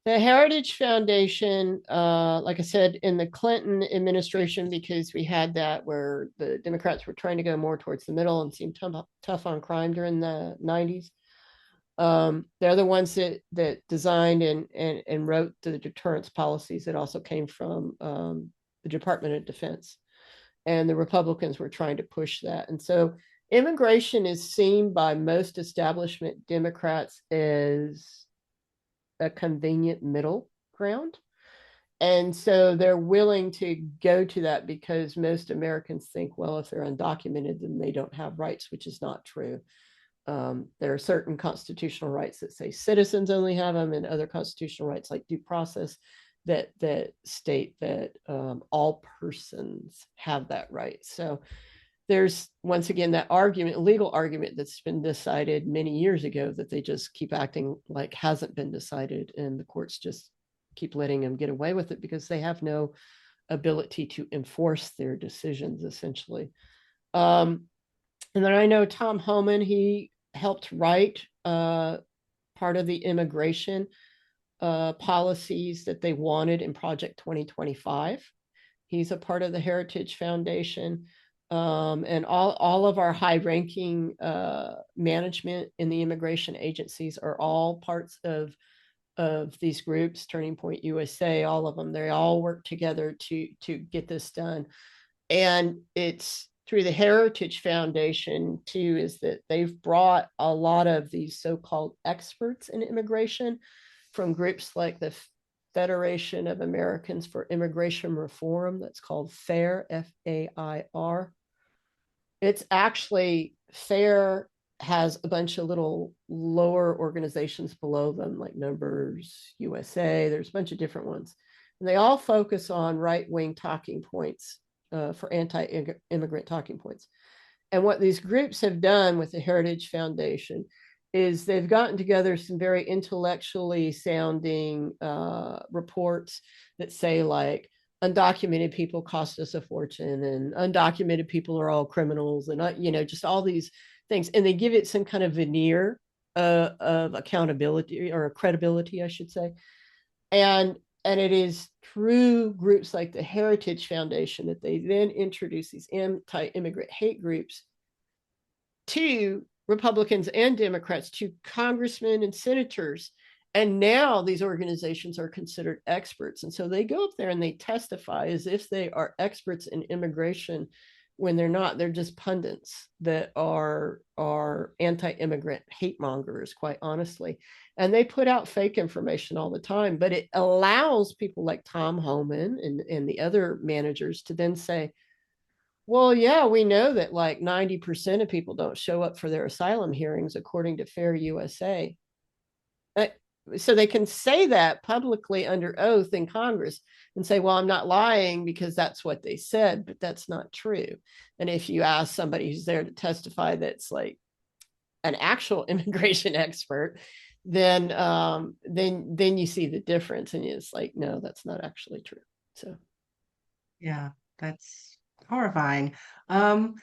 the Heritage Foundation, like I said, in the Clinton administration, because we had that where the Democrats were trying to go more towards the middle and seemed tough on crime during the 90s. They're the ones that designed and wrote the deterrence policies that also came from the Department of Defense. And the Republicans were trying to push that. And so immigration is seen by most establishment Democrats as a convenient middle ground. And so they're willing to go to that because most Americans think, well, if they're undocumented, then they don't have rights, which is not true. There are certain constitutional rights that say citizens only have them, and other constitutional rights like due process that state that all persons have that right. So there's once again that argument, legal argument that's been decided many years ago that they just keep acting like hasn't been decided, and the courts just keep letting them get away with it because they have no ability to enforce their decisions, essentially. And then I know Tom Homan, he helped write part of the immigration policies that they wanted in Project 2025. He's a part of the Heritage Foundation. And all of our high ranking management in the immigration agencies are all parts of these groups, Turning Point USA, all of them. They all work together to get this done. And it's through the Heritage Foundation, too, is that they've brought a lot of these so-called experts in immigration from groups like the Federation of Americans for Immigration Reform. That's called FAIR, FAIR. It's actually FAIR has a bunch of little lower organizations below them, like Numbers USA. There's a bunch of different ones. And they all focus on right wing talking points for anti immigrant talking points. And what these groups have done with the Heritage Foundation is they've gotten together some very intellectually sounding reports that say, like, undocumented people cost us a fortune, and undocumented people are all criminals, and just all these things, and they give it some kind of veneer of accountability or credibility, I should say. And it is through groups like the Heritage Foundation that they then introduce these anti-immigrant hate groups to Republicans and Democrats, to congressmen and senators. And now these organizations are considered experts. And so they go up there and they testify as if they are experts in immigration when they're not. They're just pundits that are anti-immigrant hate mongers, quite honestly. And they put out fake information all the time, but it allows people like Tom Homan and the other managers to then say, well, yeah, we know that like 90% of people don't show up for their asylum hearings, according to Fair USA. So they can say that publicly under oath in Congress and say, well, I'm not lying because that's what they said, but that's not true. And if you ask somebody who's there to testify that's like an actual immigration expert, then you see the difference, and it's like, no, that's not actually true. So Yeah, that's horrifying. Um,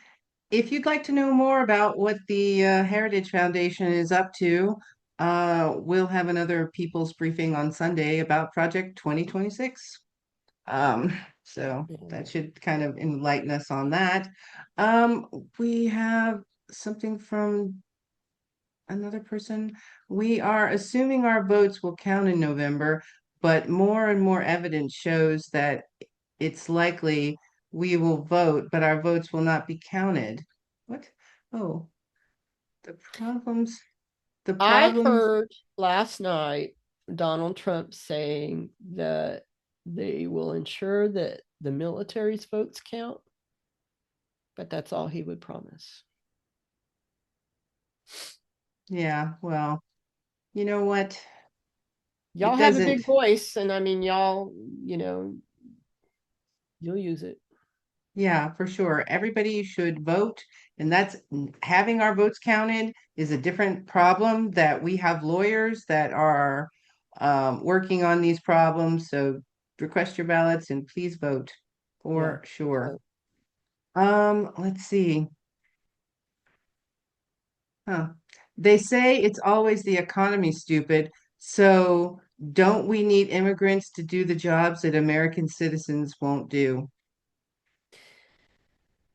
if you'd like to know more about what the Heritage Foundation is up to, we'll have another People's Briefing on Sunday about Project 2026. So that should kind of enlighten us on that. Um, we have something from another person. We are assuming our votes will count in November, but more and more evidence shows that it's likely we will vote, but our votes will not be counted. What? Oh, the problems, the I problems. heard last night Donald Trump saying that they will ensure that the military's votes count, but that's all he would promise. Yeah, well, you know what? Y'all It have a doesn't, big voice, and I mean, y'all, you'll use it. yeah, for sure. Everybody should vote, and that's having our votes counted is a different problem that we have lawyers that are working on these problems. So request your ballots and please vote Yeah. for sure. So Let's see. Huh. They say it's always the economy, stupid. So don't we need immigrants to do the jobs that American citizens won't do?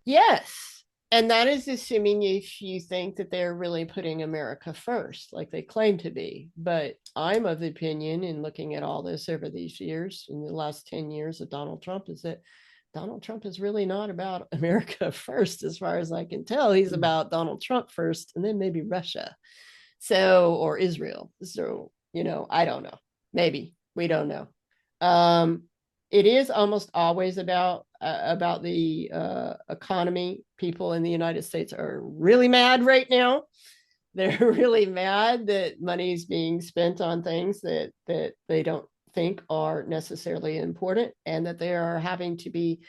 yes. And that is assuming if you think that they're really putting America first, like they claim to be. But I'm of the opinion, in looking at all this over these years, in the last 10 years of Donald Trump, is that Donald Trump is really not about America first, as far as I can tell. He's Mm. about Donald Trump first, and then maybe Russia. So, or Israel. So, I don't know. Maybe we don't know. Um, it is almost always about the economy. People in the United States are really mad right now. They're really mad that money is being spent on things that they don't think are necessarily important, and that they are having to be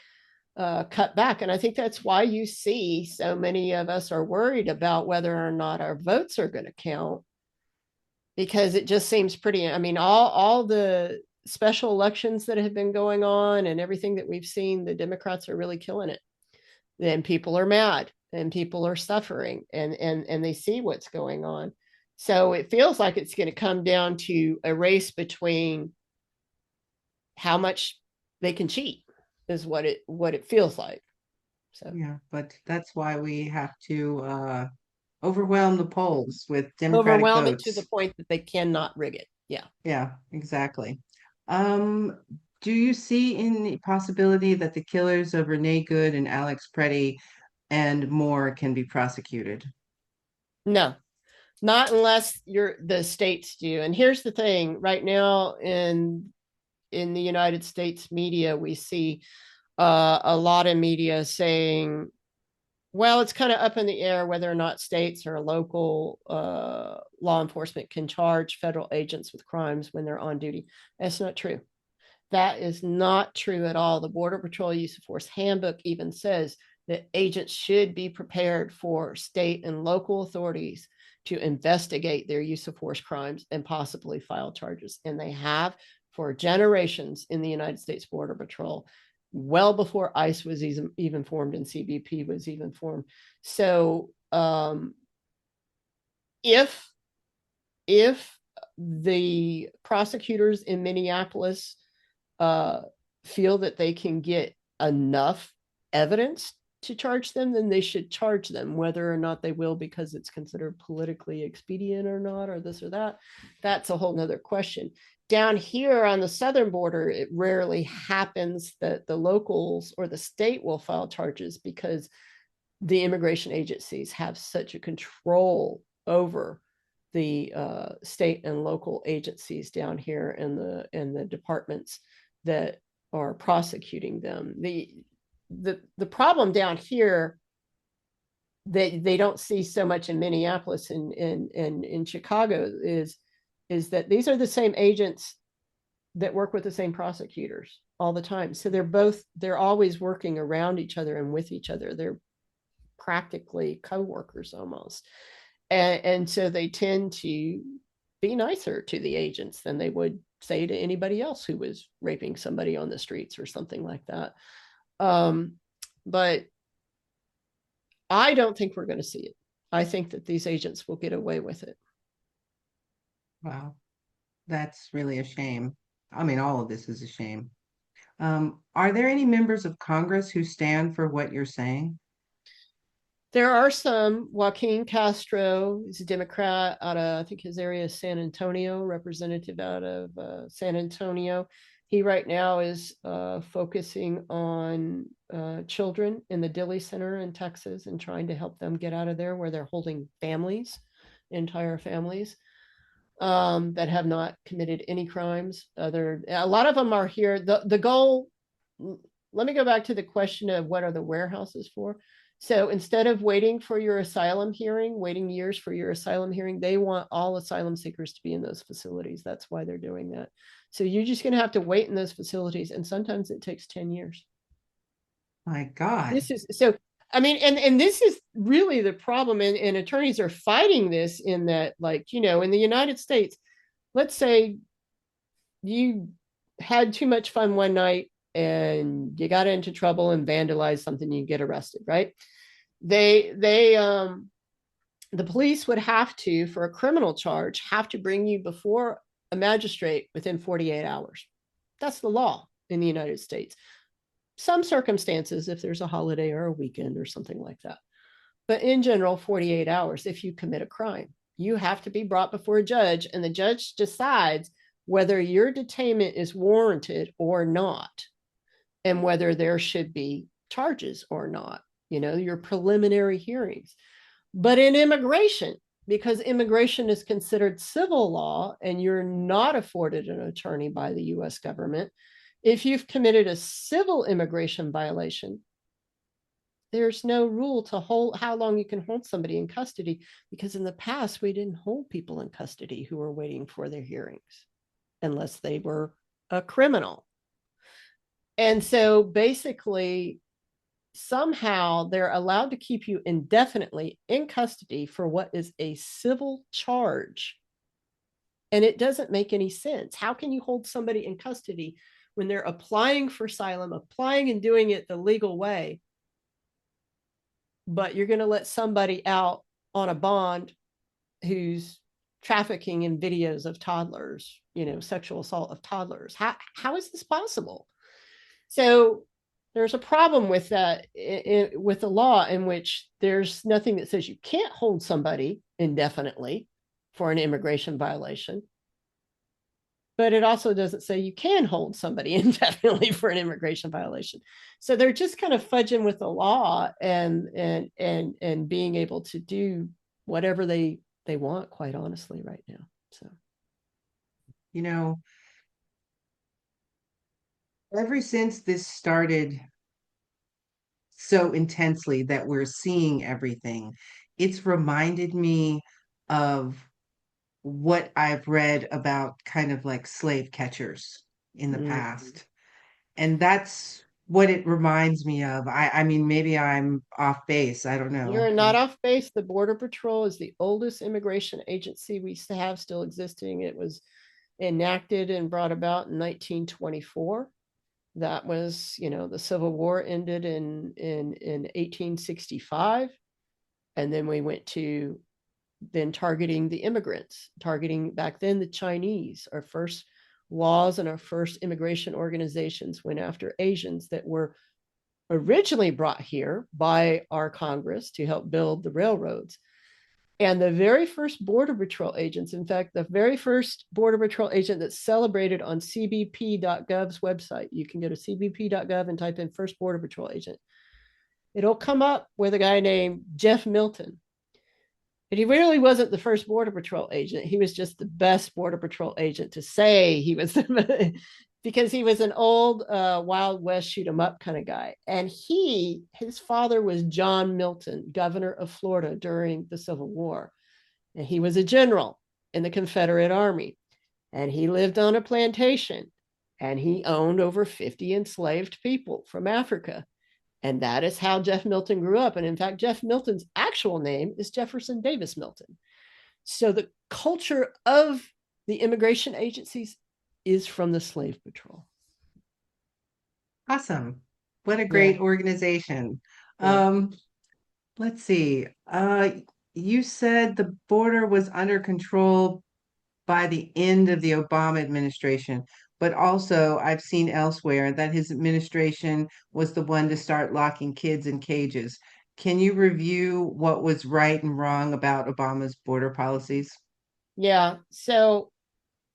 cut back. And I think that's why you see so many of us are worried about whether or not our votes are going to count, because it just seems pretty. I mean, all the special elections that have been going on and everything that we've seen, the Democrats are really killing it. Then people are mad and people are suffering, and they see what's going on. So it feels like it's going to come down to a race between how much they can cheat, is what it feels like. So Yeah, but that's why we have to overwhelm the polls with Democratic overwhelm it to the votes. point that they cannot rig it. Yeah. Yeah, exactly. Um, do you see any possibility that the killers of Renee Good and Alex Preddy and more can be prosecuted? No, not unless the states do. And here's the thing: right now in in the United States media, we see a lot of media saying, well, it's kind of up in the air whether or not states or local law enforcement can charge federal agents with crimes when they're on duty. That's not true. That is not true at all. The Border Patrol Use of Force Handbook even says that agents should be prepared for state and local authorities to investigate their use of force crimes and possibly file charges. And they have for generations in the United States Border Patrol, well before ICE was even formed and CBP was even formed. So if the prosecutors in Minneapolis feel that they can get enough evidence to charge them, then they should charge them. Whether or not they will because it's considered politically expedient or not, or this or that, that's a whole nother question. Down here on the southern border, it rarely happens that the locals or the state will file charges because the immigration agencies have such a control over the state and local agencies down here and the departments that are prosecuting them. The problem down here that they don't see so much in Minneapolis and in Chicago is that these are the same agents that work with the same prosecutors all the time. So they're always working around each other and with each other. They're practically co-workers almost. And so they tend to be nicer to the agents than they would say to anybody else who was raping somebody on the streets or something like that. But I don't think we're going to see it. I think that these agents will get away with it. Wow, that's really a shame. I mean, all of this is a shame. Are there any members of Congress who stand for what you're saying? There are some. Joaquin Castro is a Democrat out of, I think his area is San Antonio, representative out of San Antonio. He right now is focusing on children in the Dilley Center in Texas and trying to help them get out of there where they're holding families, entire families that have not committed any crimes. A lot of them are here. The goal, let me go back to the question of what are the warehouses for? So instead of waiting for your asylum hearing, waiting years for your asylum hearing, they want all asylum seekers to be in those facilities. That's why they're doing that. So you're just going to have to wait in those facilities. And sometimes it takes 10 years. My God. This is so, I mean, and this is really the problem. And attorneys are fighting this in that, like, you know, in the United States, let's say you had too much fun one night and you got into trouble and vandalized something, you get arrested, right? The police would have to, for a criminal charge, have to bring you before a magistrate within 48 hours. That's the law in the United States. Some circumstances, if there's a holiday or a weekend or something like that. But in general, 48 hours if you commit a crime. You have to be brought before a judge, and the judge decides whether your detainment is warranted or not, and whether there should be charges or not, you know, your preliminary hearings. But in immigration, because immigration is considered civil law and you're not afforded an attorney by the US government, if you've committed a civil immigration violation, there's no rule to hold how long you can hold somebody in custody, because in the past we didn't hold people in custody who were waiting for their hearings unless they were a criminal. And so basically, somehow they're allowed to keep you indefinitely in custody for what is a civil charge. And it doesn't make any sense. How can you hold somebody in custody when they're applying for asylum, applying and doing it the legal way, but you're going to let somebody out on a bond who's trafficking in videos of toddlers, you know, sexual assault of toddlers? How is this possible? So there's a problem with that, with the law, in which there's nothing that says you can't hold somebody indefinitely for an immigration violation. But it also doesn't say you can hold somebody indefinitely for an immigration violation. So they're just kind of fudging with the law and being able to do whatever they want, quite honestly, right now. So, You know, ever since this started so intensely that we're seeing everything, it's reminded me of what I've read about kind of like slave catchers in the Mm. past. And that's what it reminds me of. I mean, maybe I'm off base. I don't know. You're not off base. The Border Patrol is the oldest immigration agency we have still existing. It was enacted and brought about in 1924. That was, the Civil War ended in 1865. And then we went to then targeting the immigrants, targeting back then the Chinese. Our first laws and our first immigration organizations went after Asians that were originally brought here by our Congress to help build the railroads. And the very first Border Patrol agents, in fact, the very first Border Patrol agent that's celebrated on cbp.gov's website, you can go to cbp.gov and type in first Border Patrol agent. It'll come up with a guy named Jeff Milton. But he really wasn't the first Border Patrol agent. He was just the best Border Patrol agent to say he was the, because he was an old Wild West shoot 'em up kind of guy. And his father was John Milton, governor of Florida during the Civil War. And he was a general in the Confederate Army. And he lived on a plantation. And he owned over 50 enslaved people from Africa. And that is how Jeff Milton grew up. And in fact, Jeff Milton's actual name is Jefferson Davis Milton. So the culture of the immigration agencies is from the slave patrol. Awesome. What a Yeah. great organization. Yeah. Um, let's see. You said the border was under control by the end of the Obama administration, but also I've seen elsewhere that his administration was the one to start locking kids in cages. Can you review what was right and wrong about Obama's border policies? Yeah. So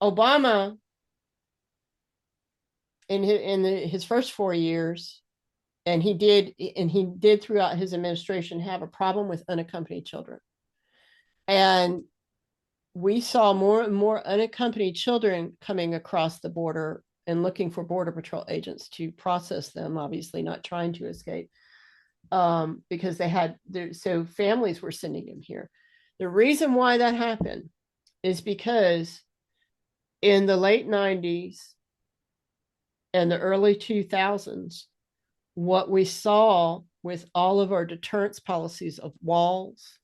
Obama, in his first 4 years, and he did throughout his administration have a problem with unaccompanied children. And we saw more and more unaccompanied children coming across the border and looking for Border Patrol agents to process them, obviously not trying to escape, because so families were sending them here. The reason why that happened is because in the late 90s and the early 2000s, what we saw with all of our deterrence policies of walls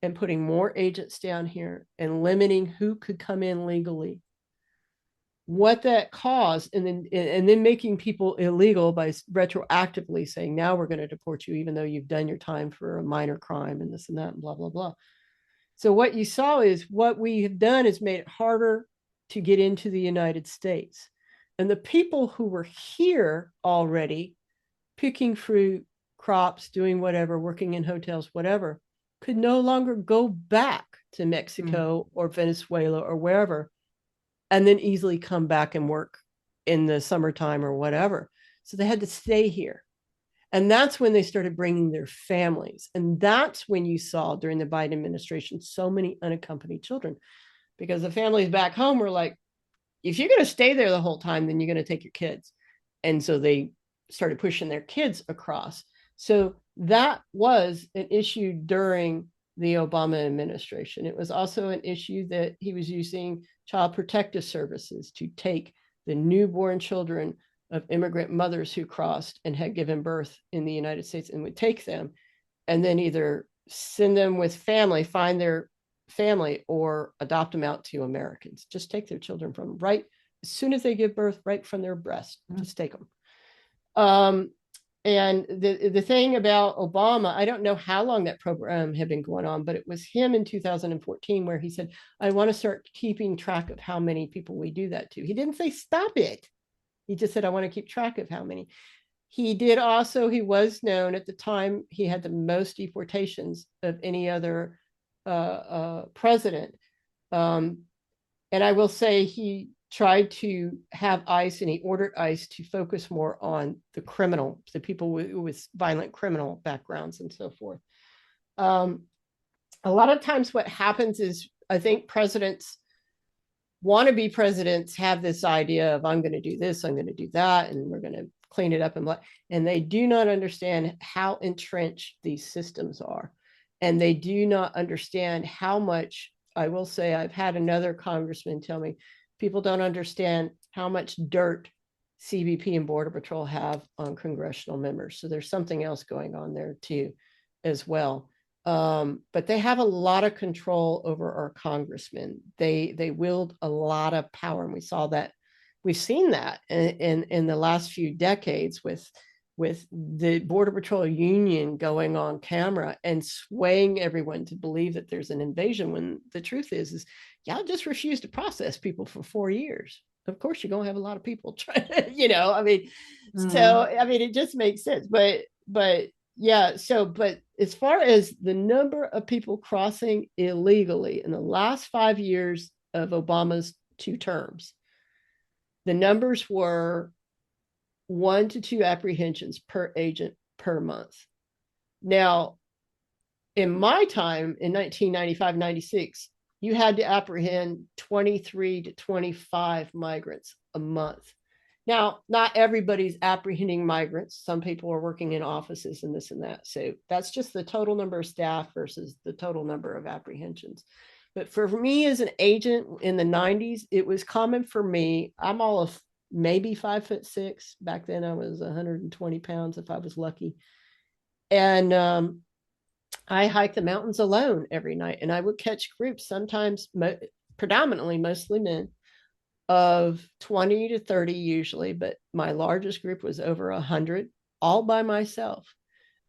and putting more agents down here and limiting who could come in legally, what that caused, and then making people illegal by retroactively saying, now we're going to deport you even though you've done your time for a minor crime and this and that and blah blah blah. So what you saw is what we have done is made it harder to get into the United States. And the people who were here already picking fruit, crops, doing whatever, working in hotels, whatever, could no longer go back to Mm. Mexico or Venezuela or wherever and then easily come back and work in the summertime or whatever. So they had to stay here. And that's when they started bringing their families. And that's when you saw during the Biden administration so many unaccompanied children, because the families back home were like, if you're going to stay there the whole time, then you're going to take your kids. And so they started pushing their kids across. So that was an issue during the Obama administration. It was also an issue that he was using child protective services to take the newborn children of immigrant mothers who crossed and had given birth in the United States, and would take them and then either send them with family, find their family, or adopt them out to Americans. Just take their children from right as soon as they give birth, right from their breast. Just take them. Um, and the thing about Obama, I don't know how long that program had been going on, but it was him in 2014 where he said, I want to start keeping track of how many people we do that to. He didn't say stop it. He just said, I want to keep track of how many. He was known at the time, he had the most deportations of any other president. Um, and I will say he tried to have ICE, and he ordered ICE to focus more on the people with violent criminal backgrounds and so forth. A lot of times what happens is, I think presidents wannabe presidents have this idea of, I'm going to do this, I'm going to do that, and we're going to clean it up, and they do not understand how entrenched these systems are. And they do not understand how much, I will say, I've had another congressman tell me, people don't understand how much dirt CBP and Border Patrol have on congressional members. So there's something else going on there too, as well. But they have a lot of control over our congressmen. They wield a lot of power, and we saw that. We've seen that in the last few decades with the Border Patrol union going on camera and swaying everyone to believe that there's an invasion, when the truth is y'all just refuse to process people for 4 years. Of course, you're going to have a lot of people trying to, I mean, so, I mean, it just makes sense. But yeah, so, but as far as the number of people crossing illegally in the last 5 years of Obama's 2 terms, the numbers were 1 to 2 apprehensions per agent per month. Now, in my time in 1995, 96, you had to apprehend 23 to 25 migrants a month. Now, not everybody's apprehending migrants. Some people are working in offices and this and that. So that's just the total number of staff versus the total number of apprehensions. But for me as an agent in the 90s, it was common for me. I'm all of maybe 5'6". Back then I was 120 pounds if I was lucky. And I hiked the mountains alone every night, and I would catch groups, sometimes predominantly mostly men, of 20 to 30 usually, but my largest group was over 100, all by myself.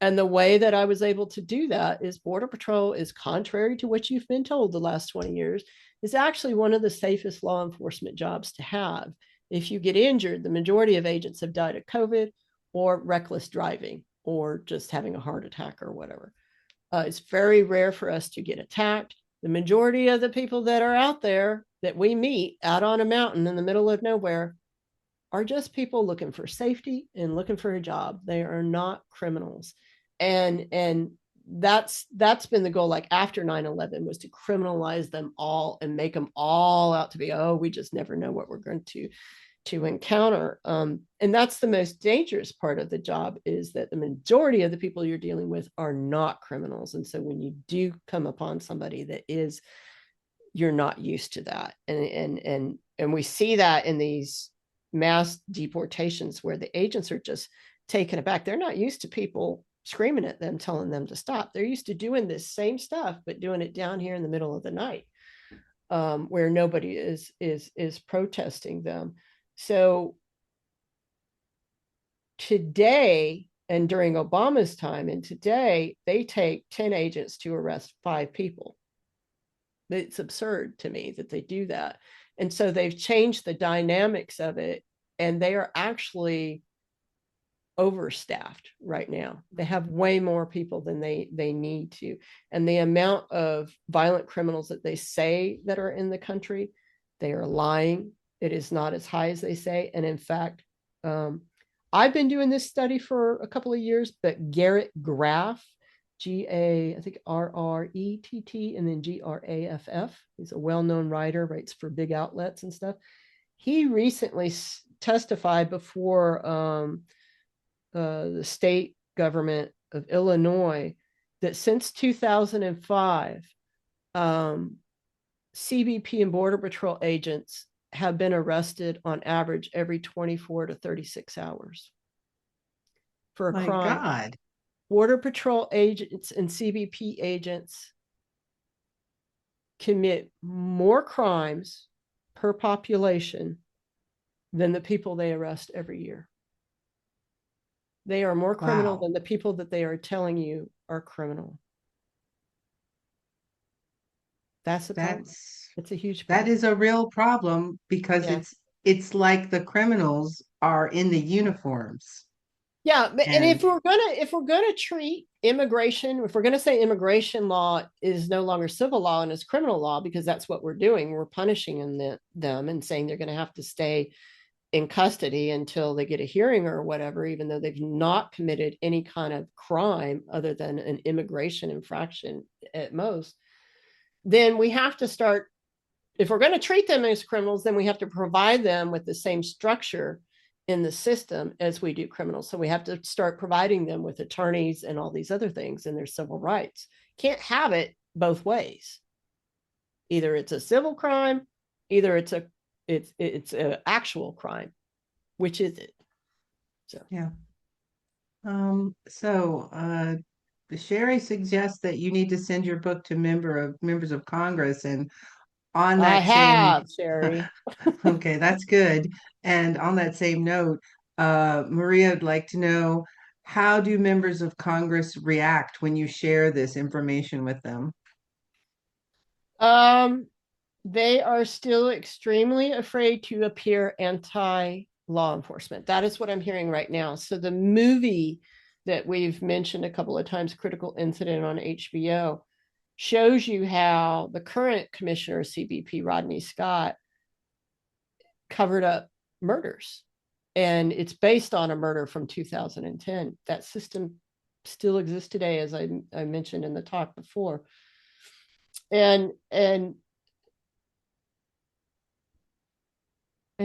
And the way that I was able to do that is Border Patrol is, contrary to what you've been told the last 20 years, is actually one of the safest law enforcement jobs to have. If you get injured, the majority of agents have died of COVID or reckless driving or just having a heart attack or whatever. It's very rare for us to get attacked. The majority of the people that are out there that we meet out on a mountain in the middle of nowhere are just people looking for safety and looking for a job. They are not criminals. And that's been the goal, like after 9/11, was to criminalize them all and make them all out to be, oh, we just never know what we're going to encounter. And that's the most dangerous part of the job, is that the majority of the people you're dealing with are not criminals. And so when you do come upon somebody that is, you're not used to that. And we see that in these mass deportations where the agents are just taken aback. They're not used to people screaming at them, telling them to stop. They're used to doing this same stuff, but doing it down here in the middle of the night, where nobody is protesting them. So today, and during Obama's time, and today, they take 10 agents to arrest 5 people. It's absurd to me that they do that. And so they've changed the dynamics of it, and they are actually overstaffed right now. They have way more people than they need to. And the amount of violent criminals that they say that are in the country, they are lying. It is not as high as they say. And in fact, I've been doing this study for a couple of years, but Garrett Graff, I think RRETT, and then GRAFF. He's a well-known writer, writes for big outlets and stuff. He recently testified before the state government of Illinois that since 2005, CBP and Border Patrol agents have been arrested on average every 24 to 36 hours for a crime. My God. Border Patrol agents and CBP agents commit more crimes per population than the people they arrest every year. They are more criminal than the people that they are telling you are criminal. That's a problem. It's a huge problem. That is a real problem, because it's like the criminals are in the uniforms. Yeah, and if we're gonna treat immigration, if we're gonna say immigration law is no longer civil law and is criminal law, because that's what we're doing, we're punishing them and saying they're going to have to stay in custody until they get a hearing or whatever, even though they've not committed any kind of crime other than an immigration infraction at most, then we have to start if we're going to treat them as criminals, then we have to provide them with the same structure in the system as we do criminals. So we have to start providing them with attorneys and all these other things and their civil rights. Can't have it both ways. Either it's a civil crime, either it's an actual crime. Which is it? So Yeah. So Sherry suggests that you need to send your book to members of Congress, and on I that same, have, Sherry. okay, that's good. And on that same note, Maria would like to know, how do members of Congress react when you share this information with them? Um, they are still extremely afraid to appear anti law enforcement. That is what I'm hearing right now. So the movie that we've mentioned a couple of times, Critical Incident on HBO, shows you how the current commissioner of CBP, Rodney Scott, covered up murders. And it's based on a murder from 2010. That system still exists today, as I mentioned in the talk before. And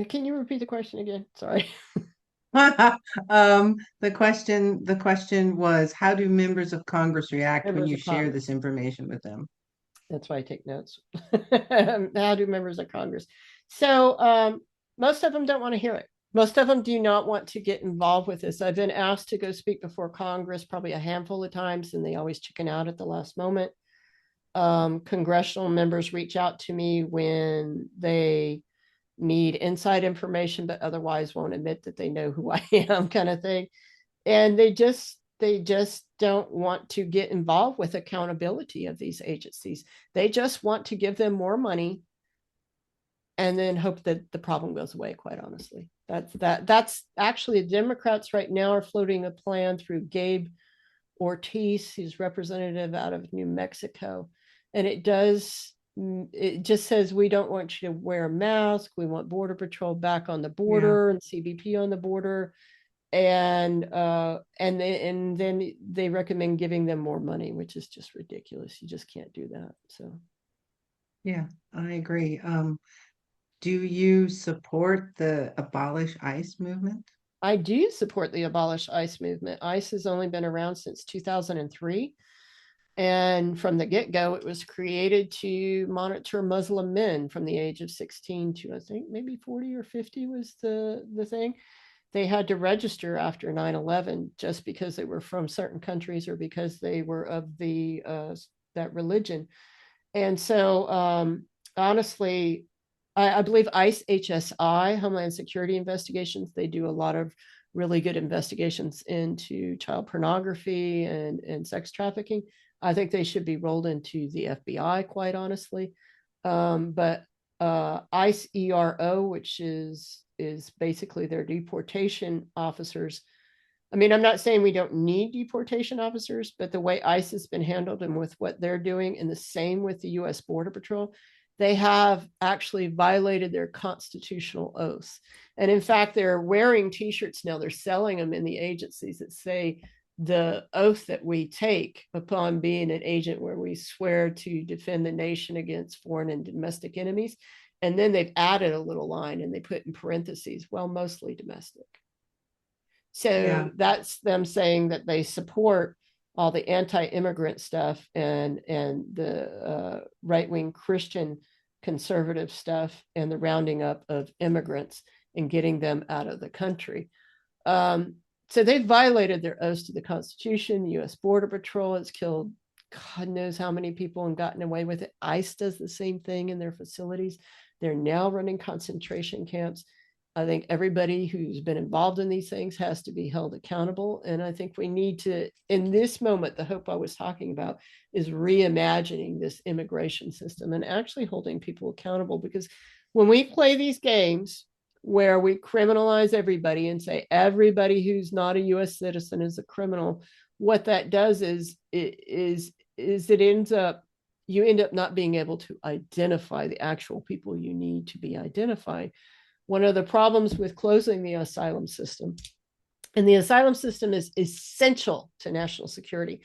can you repeat the question again? Sorry. The question was, how do members of Congress react when Members you of share this Congress. information with them? That's why I take notes. How do members of Congress? So most of them don't want to hear it. Most of them do not want to get involved with this. I've been asked to go speak before Congress probably a handful of times, and they always chicken out at the last moment. Congressional members reach out to me when they need inside information, but otherwise won't admit that they know who I am, kind of thing. And they just don't want to get involved with accountability of these agencies. They just want to give them more money and then hope that the problem goes away, quite honestly. That's actually, the Democrats right now are floating a plan through Gabe Ortiz, who's representative out of New Mexico. And it just says, we don't want you to wear a mask. We want Border Patrol back on the Yeah, border and CBP on the border. And then they recommend giving them more money, which is just ridiculous. You just can't do that. So yeah, I agree. Do you support the Abolish ICE movement? I do support the Abolish ICE movement. ICE has only been around since 2003. And from the get go, it was created to monitor Muslim men from the age of 16 to, I think, maybe 40 or 50 was the thing. They had to register after 9/11 just because they were from certain countries or because they were of that religion. And so, honestly, I believe ICE HSI, Homeland Security Investigations, they do a lot of really good investigations into child pornography and sex trafficking. I think they should be rolled into the FBI, quite honestly. But ICE ERO, which is basically their deportation officers. I mean, I'm not saying we don't need deportation officers, but the way ICE has been handled and with what they're doing, and the same with the US Border Patrol, they have actually violated their constitutional oaths. And in fact, they're wearing t-shirts now, they're selling them in the agencies that say the oath that we take upon being an agent, where we swear to defend the nation against foreign and domestic enemies. And then they've added a little line and they put in parentheses, well, mostly domestic. Yeah, So that's them saying that they support all the anti-immigrant stuff and the right-wing Christian conservative stuff and the rounding up of immigrants and getting them out of the country. So they've violated their oaths to the Constitution. The U.S. Border Patrol has killed God knows how many people and gotten away with it. ICE does the same thing in their facilities. They're now running concentration camps. I think everybody who's been involved in these things has to be held accountable. And I think we need to, in this moment, the hope I was talking about is reimagining this immigration system and actually holding people accountable. Because when we play these games where we criminalize everybody and say everybody who's not a US citizen is a criminal, what that does is it ends up, you end up not being able to identify the actual people you need to be identified. One of the problems with closing the asylum system, and the asylum system is essential to national security.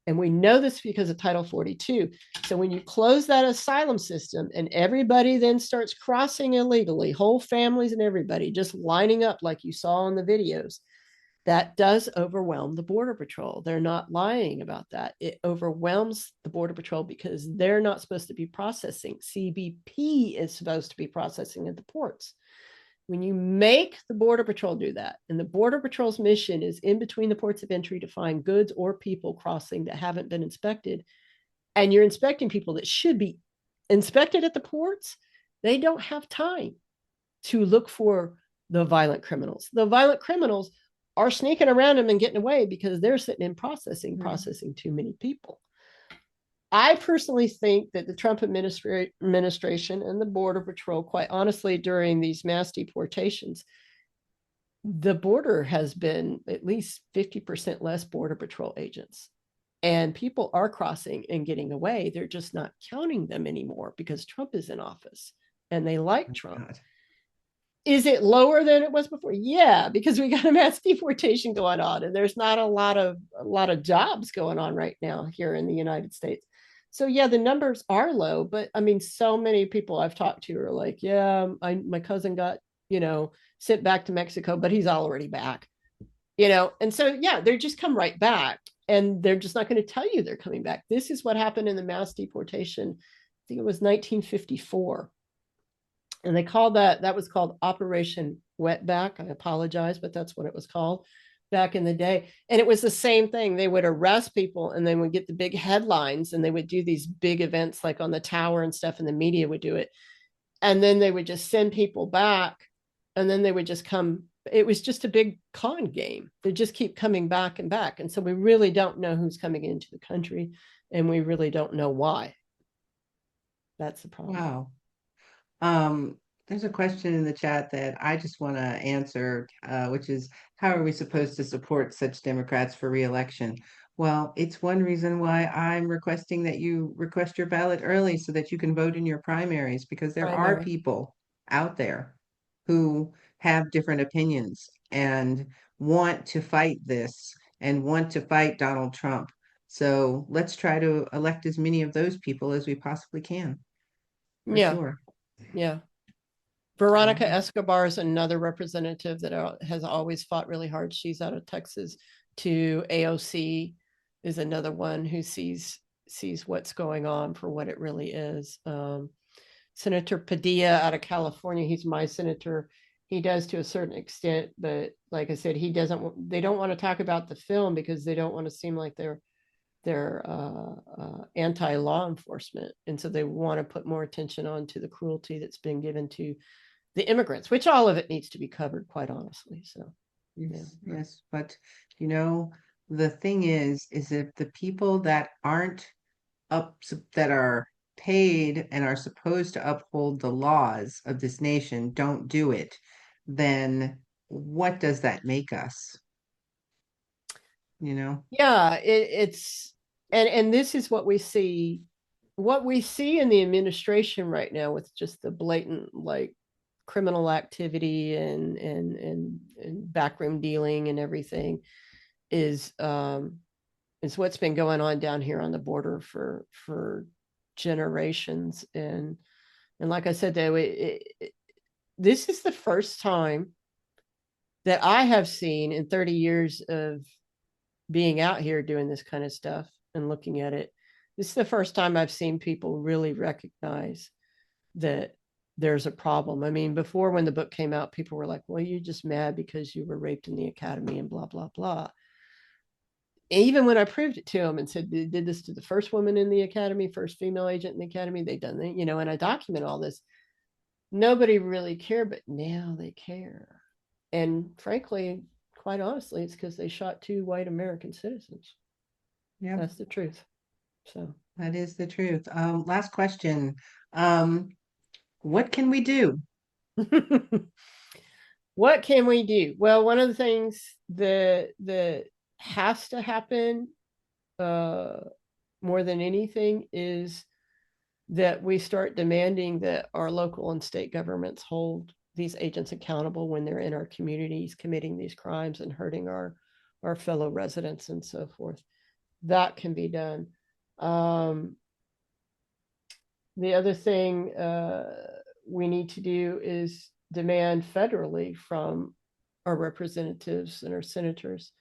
And we know this because of Title 42. So when you close that asylum system and everybody then starts crossing illegally, whole families and everybody just lining up like you saw in the videos, that does overwhelm the Border Patrol. They're not lying about that. It overwhelms the Border Patrol because they're not supposed to be processing. CBP is supposed to be processing at the ports. When you make the Border Patrol do that, and the Border Patrol's mission is in between the ports of entry to find goods or people crossing that haven't been inspected, and you're inspecting people that should be inspected at the ports, they don't have time to look for the violent criminals. The violent criminals are sneaking around them and getting away because they're sitting in processing too many people. I personally think that the Trump administration and the Border Patrol, quite honestly, during these mass deportations, the border has been at least 50% less Border Patrol agents. And people are crossing and getting away. They're just not counting them anymore because Trump is in office and they like Trump. God. Is it lower than it was before? Yeah, because we got a mass deportation going on and there's not a lot of jobs going on right now here in the United States. So yeah, the numbers are low, but I mean, so many people I've talked to are like, yeah, my cousin got, sent back to Mexico, but he's already back, and so yeah, they just come right back and they're just not going to tell you they're coming back. This is what happened in the mass deportation. I think it was 1954. And they called that was called Operation Wetback. I apologize, but that's what it was called back in the day. And it was the same thing. They would arrest people and they would get the big headlines and they would do these big events like on the tower and stuff, and the media would do it. And then they would just send people back and then they would just come. It was just a big con game. They just keep coming back and back. And so we really don't know who's coming into the country and we really don't know why. That's the problem. Wow. Um, there's a question in the chat that I just want to answer, which is how are we supposed to support such Democrats for reelection? Well, it's one reason why I'm requesting that you request your ballot early so that you can vote in your primaries, because there are Primary. people out there who have different opinions and want to fight this and want to fight Donald Trump. So let's try to elect as many of those people as we possibly can, for Yeah. sure. Yeah. Veronica Um, Escobar is another representative that has always fought really hard. She's out of Texas. To AOC is another one who sees what's going on for what it really is. Senator Padilla out of California, he's my senator. He does to a certain extent, but like I said, he doesn't. They don't want to talk about the film because they don't want to seem like they're anti-law enforcement, and so they want to put more attention on to the cruelty that's been given to the immigrants, which all of it needs to be covered, quite honestly. So, yeah. yes, yes. But you know, the thing is if the people that aren't that are paid and are supposed to uphold the laws of this nation don't do it, then what does that make us? You know? Yeah, it's and this is what we see in the administration right now with just the blatant like criminal activity and backroom dealing and everything is what's been going on down here on the border for generations. And like I said, though, this is the first time that I have seen in 30 years of being out here doing this kind of stuff and looking at it. This is the first time I've seen people really recognize that there's a problem. I mean, before when the book came out, people were like, well, you're just mad because you were raped in the academy and blah, blah, blah. Even when I proved it to them and said they did this to the first woman in the academy, first female agent in the academy, they've done that, and I document all this. Nobody really cared, but now they care. And frankly, quite honestly, it's because they shot two white American citizens. Yeah, That's the truth. So, that is the truth. Last question. Um, what can we do? what can we do? Well, one of the things that has to happen uh, more than anything is that we start demanding that our local and state governments hold these agents accountable when they're in our communities committing these crimes and hurting our fellow residents and so forth. that can be done. Um, the other thing we need to do is demand federally from our representatives and our senators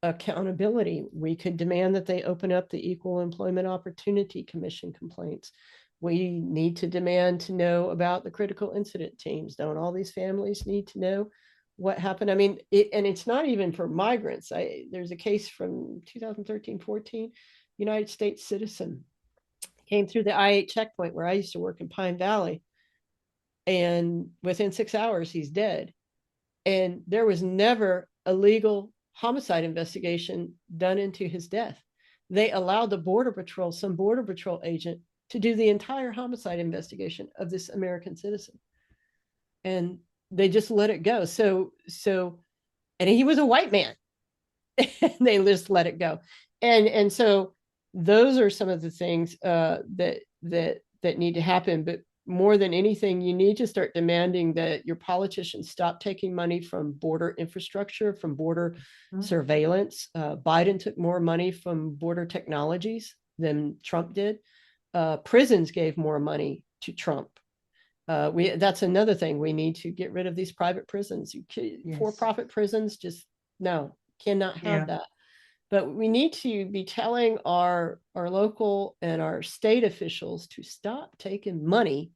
accountability. We could demand that they open up the Equal Employment Opportunity Commission complaints. We need to demand to know about the critical incident teams. Don't all these families need to know what happened? I mean, and it's not even for migrants. There's a case from 2013-14, United States citizen came through the I-8 checkpoint where I used to work in Pine Valley, and within 6 hours he's dead. And there was never a legal homicide investigation done into his death. They allowed the Border Patrol, some Border Patrol agent, to do the entire homicide investigation of this American citizen. And they just let it go. And he was a white man. And they just let it go. And so those are some of the things that need to happen. But more than anything, you need to start demanding that your politicians stop taking money from border infrastructure, from border surveillance. Biden took more money from border technologies than Trump did. Prisons gave more money to Trump. That's another thing. We need to get rid of these private prisons. Yes. For-profit prisons, just no, cannot have that. But we need to be telling our local and our state officials to stop taking money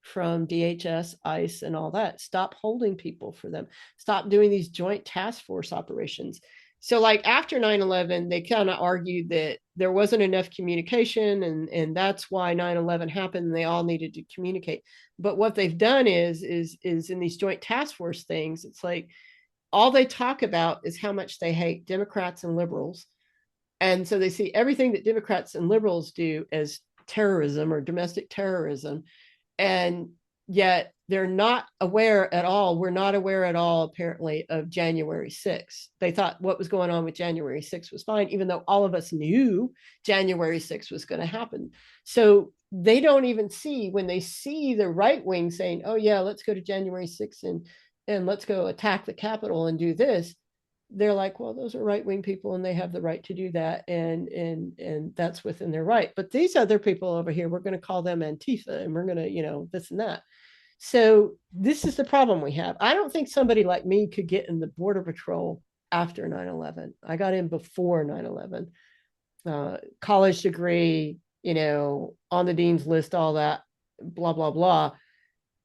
from DHS, ICE, and all that. Stop holding people for them. Stop doing these joint task force operations. So like after 9/11, they kind of argued that there wasn't enough communication, and that's why 9/11 happened, and they all needed to communicate. But what they've done is in these joint task force things, it's like all they talk about is how much they hate Democrats and liberals. And so they see everything that Democrats and liberals do as terrorism or domestic terrorism. And yet they're not aware at all. We're not aware at all, apparently, of January 6th. They thought what was going on with January 6th was fine, even though all of us knew January 6th was going to happen. So they don't even see, when they see the right wing saying, oh, yeah, let's go to January 6th and let's go attack the Capitol and do this. They're like, well, those are right-wing people and they have the right to do that, and that's within their right. But these other people over here, we're going to call them Antifa, and we're going to, this and that. So this is the problem we have. I don't think somebody like me could get in the Border Patrol after 9/11. I got in before 9/11. College degree, on the dean's list, all that, blah, blah, blah.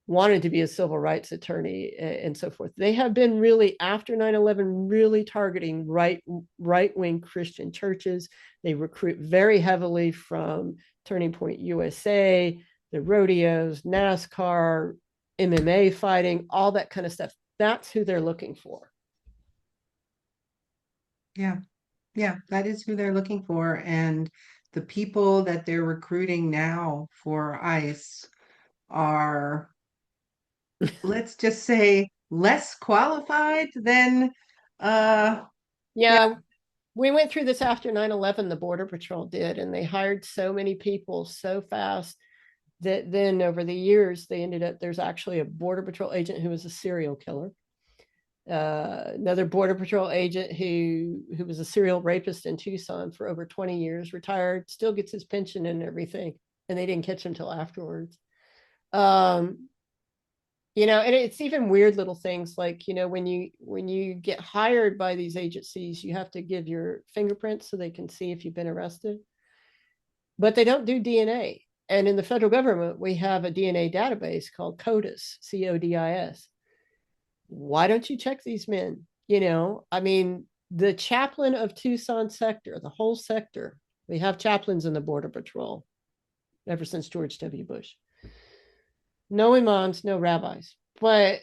Wanted to be a civil rights attorney and so forth. They have been really, after 9/11, really targeting right-wing Christian churches. They recruit very heavily from Turning Point USA, the rodeos, NASCAR, MMA fighting, all that kind of stuff. That's who they're looking for. Yeah. Yeah, that is who they're looking for. And the people that they're recruiting now for ICE are, let's just say, less qualified than yeah. We went through this after 9/11, the Border Patrol did, and they hired so many people so fast that then over the years, they ended up, there's actually a Border Patrol agent who was a serial killer. Another Border Patrol agent who was a serial rapist in Tucson for over 20 years, retired, still gets his pension and everything, and they didn't catch him till afterwards. And it's even weird little things like, when you get hired by these agencies, you have to give your fingerprints so they can see if you've been arrested. But they don't do DNA. And in the federal government, we have a DNA database called CODIS, CODIS. Why don't you check these men? The chaplain of Tucson sector, the whole sector, we have chaplains in the Border Patrol ever since George W. Bush. No imams, no rabbis. But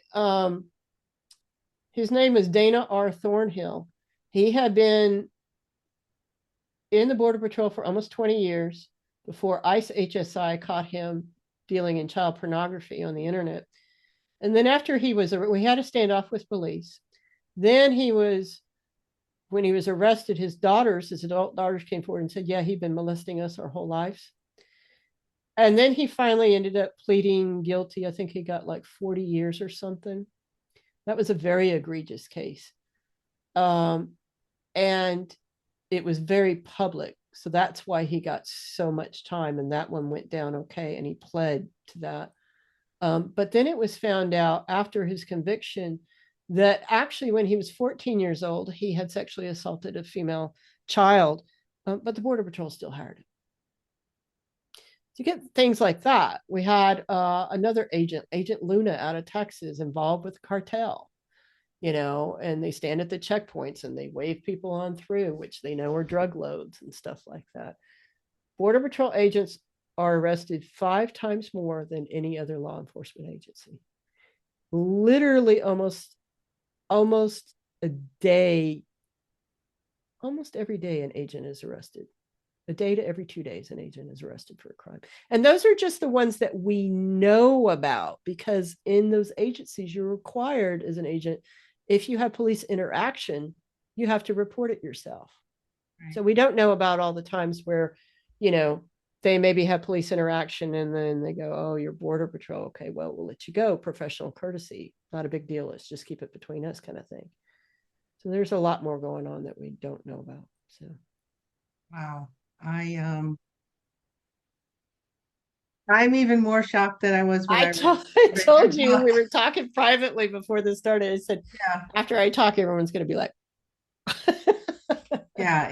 his name is Dana R. Thornhill. He had been in the Border Patrol for almost 20 years before ICE HSI caught him dealing in child pornography on the internet. And then after we had a standoff with police. Then when he was arrested, his adult daughters came forward and said, yeah, he'd been molesting us our whole lives. And then he finally ended up pleading guilty. I think he got like 40 years or something. That was a very egregious case. And it was very public. So that's why he got so much time. And that one went down okay. And he pled to that. But then it was found out after his conviction that actually, when he was 14 years old, he had sexually assaulted a female child, but the Border Patrol still hired him. To get things like that, we had another agent, Agent Luna out of Texas, involved with the cartel, and they stand at the checkpoints and they wave people on through, which they know are drug loads and stuff like that. Border Patrol agents are arrested 5 times more than any other law enforcement agency. Literally almost a day, almost every day an agent is arrested. A day to every 2 days an agent is arrested for a crime. And those are just the ones that we know about, because in those agencies you're required as an agent, if you have police interaction, you have to report it yourself. Right. So we don't know about all the times where, they maybe have police interaction and then they go, oh, you're Border Patrol. Okay, well, we'll let you go. Professional courtesy. Not a big deal. Let's just keep it between us, kind of thing. So there's a lot more going on that we don't know about. So Wow. I'm even more shocked than I was when I read your told you, book. we were talking privately before this started. I said, Yeah. after I talk, everyone's going to be like, Yeah,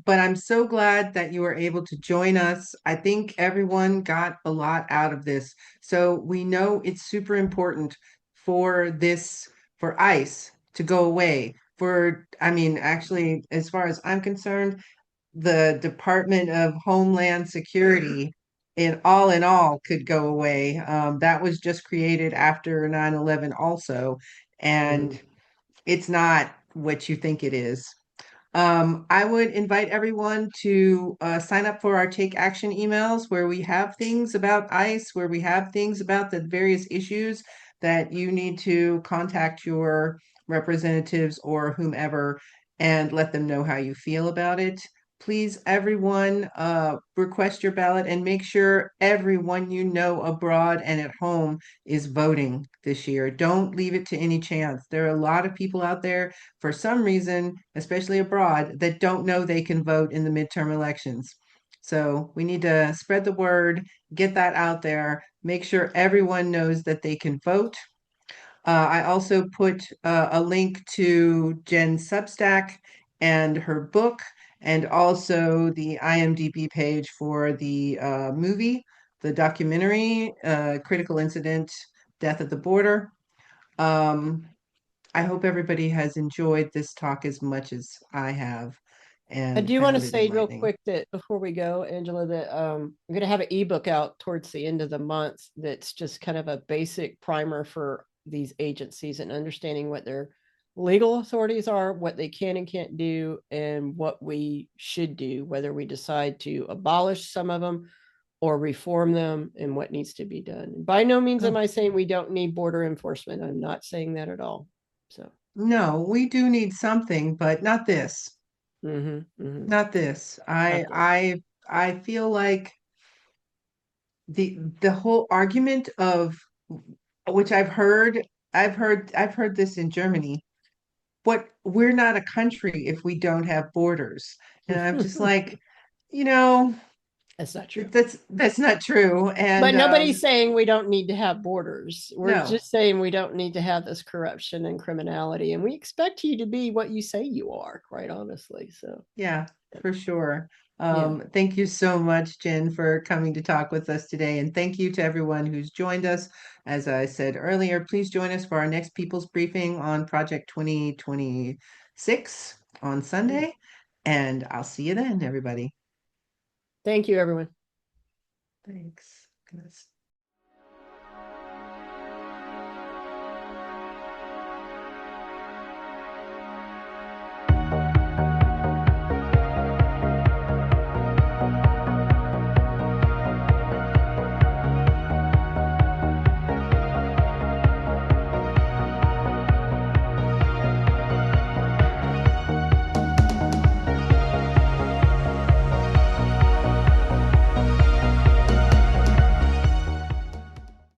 but I'm so glad that you were able to join us. I think everyone got a lot out of this. So we know it's super important for for ICE to go away. I mean, actually, as far as I'm concerned, the Department of Homeland Security in all could go away. That was just created after 9/11 also, and it's not what you think it is. I would invite everyone to sign up for our Take Action emails where we have things about ICE, where we have things about the various issues that you need to contact your representatives or whomever and let them know how you feel about it. Please, everyone, request your ballot and make sure everyone you know abroad and at home is voting this year. Don't leave it to any chance. There are a lot of people out there, for some reason, especially abroad, that don't know they can vote in the midterm elections. So we need to spread the word, get that out there, make sure everyone knows that they can vote. I also put a link to Jenn's Substack and her book, and also the IMDb page for the movie, the documentary, Critical Incident, Death at the Border. Um, I hope everybody has enjoyed this talk as much as I have I and do want to found it say real enlightening. quick that before we go, Angela, that I'm going to have an ebook out towards the end of the month that's just kind of a basic primer for these agencies and understanding what their legal authorities are, what they can and can't do, and what we should do, whether we decide to abolish some of them or reform them, and what needs to be done. By no means am Oh, I saying we don't need border enforcement. I'm not saying that at all. So, no, we do need something, but not this. Not this. not this. I feel like the whole argument of which I've heard this in Germany. What we're not a country if we don't have borders. And I'm just like, you know, That's not true. that's not true. And But nobody's saying we don't need to have borders. We're no, just saying we don't need to have this corruption and criminality. And we expect you to be what you say you are, quite honestly. So, yeah, for sure. yeah. Thank you so much, Jen, for coming to talk with us today. And thank you to everyone who's joined us. As I said earlier, please join us for our next People's Briefing on Project 2026 on Sunday. And I'll see you then, everybody. Thank you, everyone. Thanks. Goodness.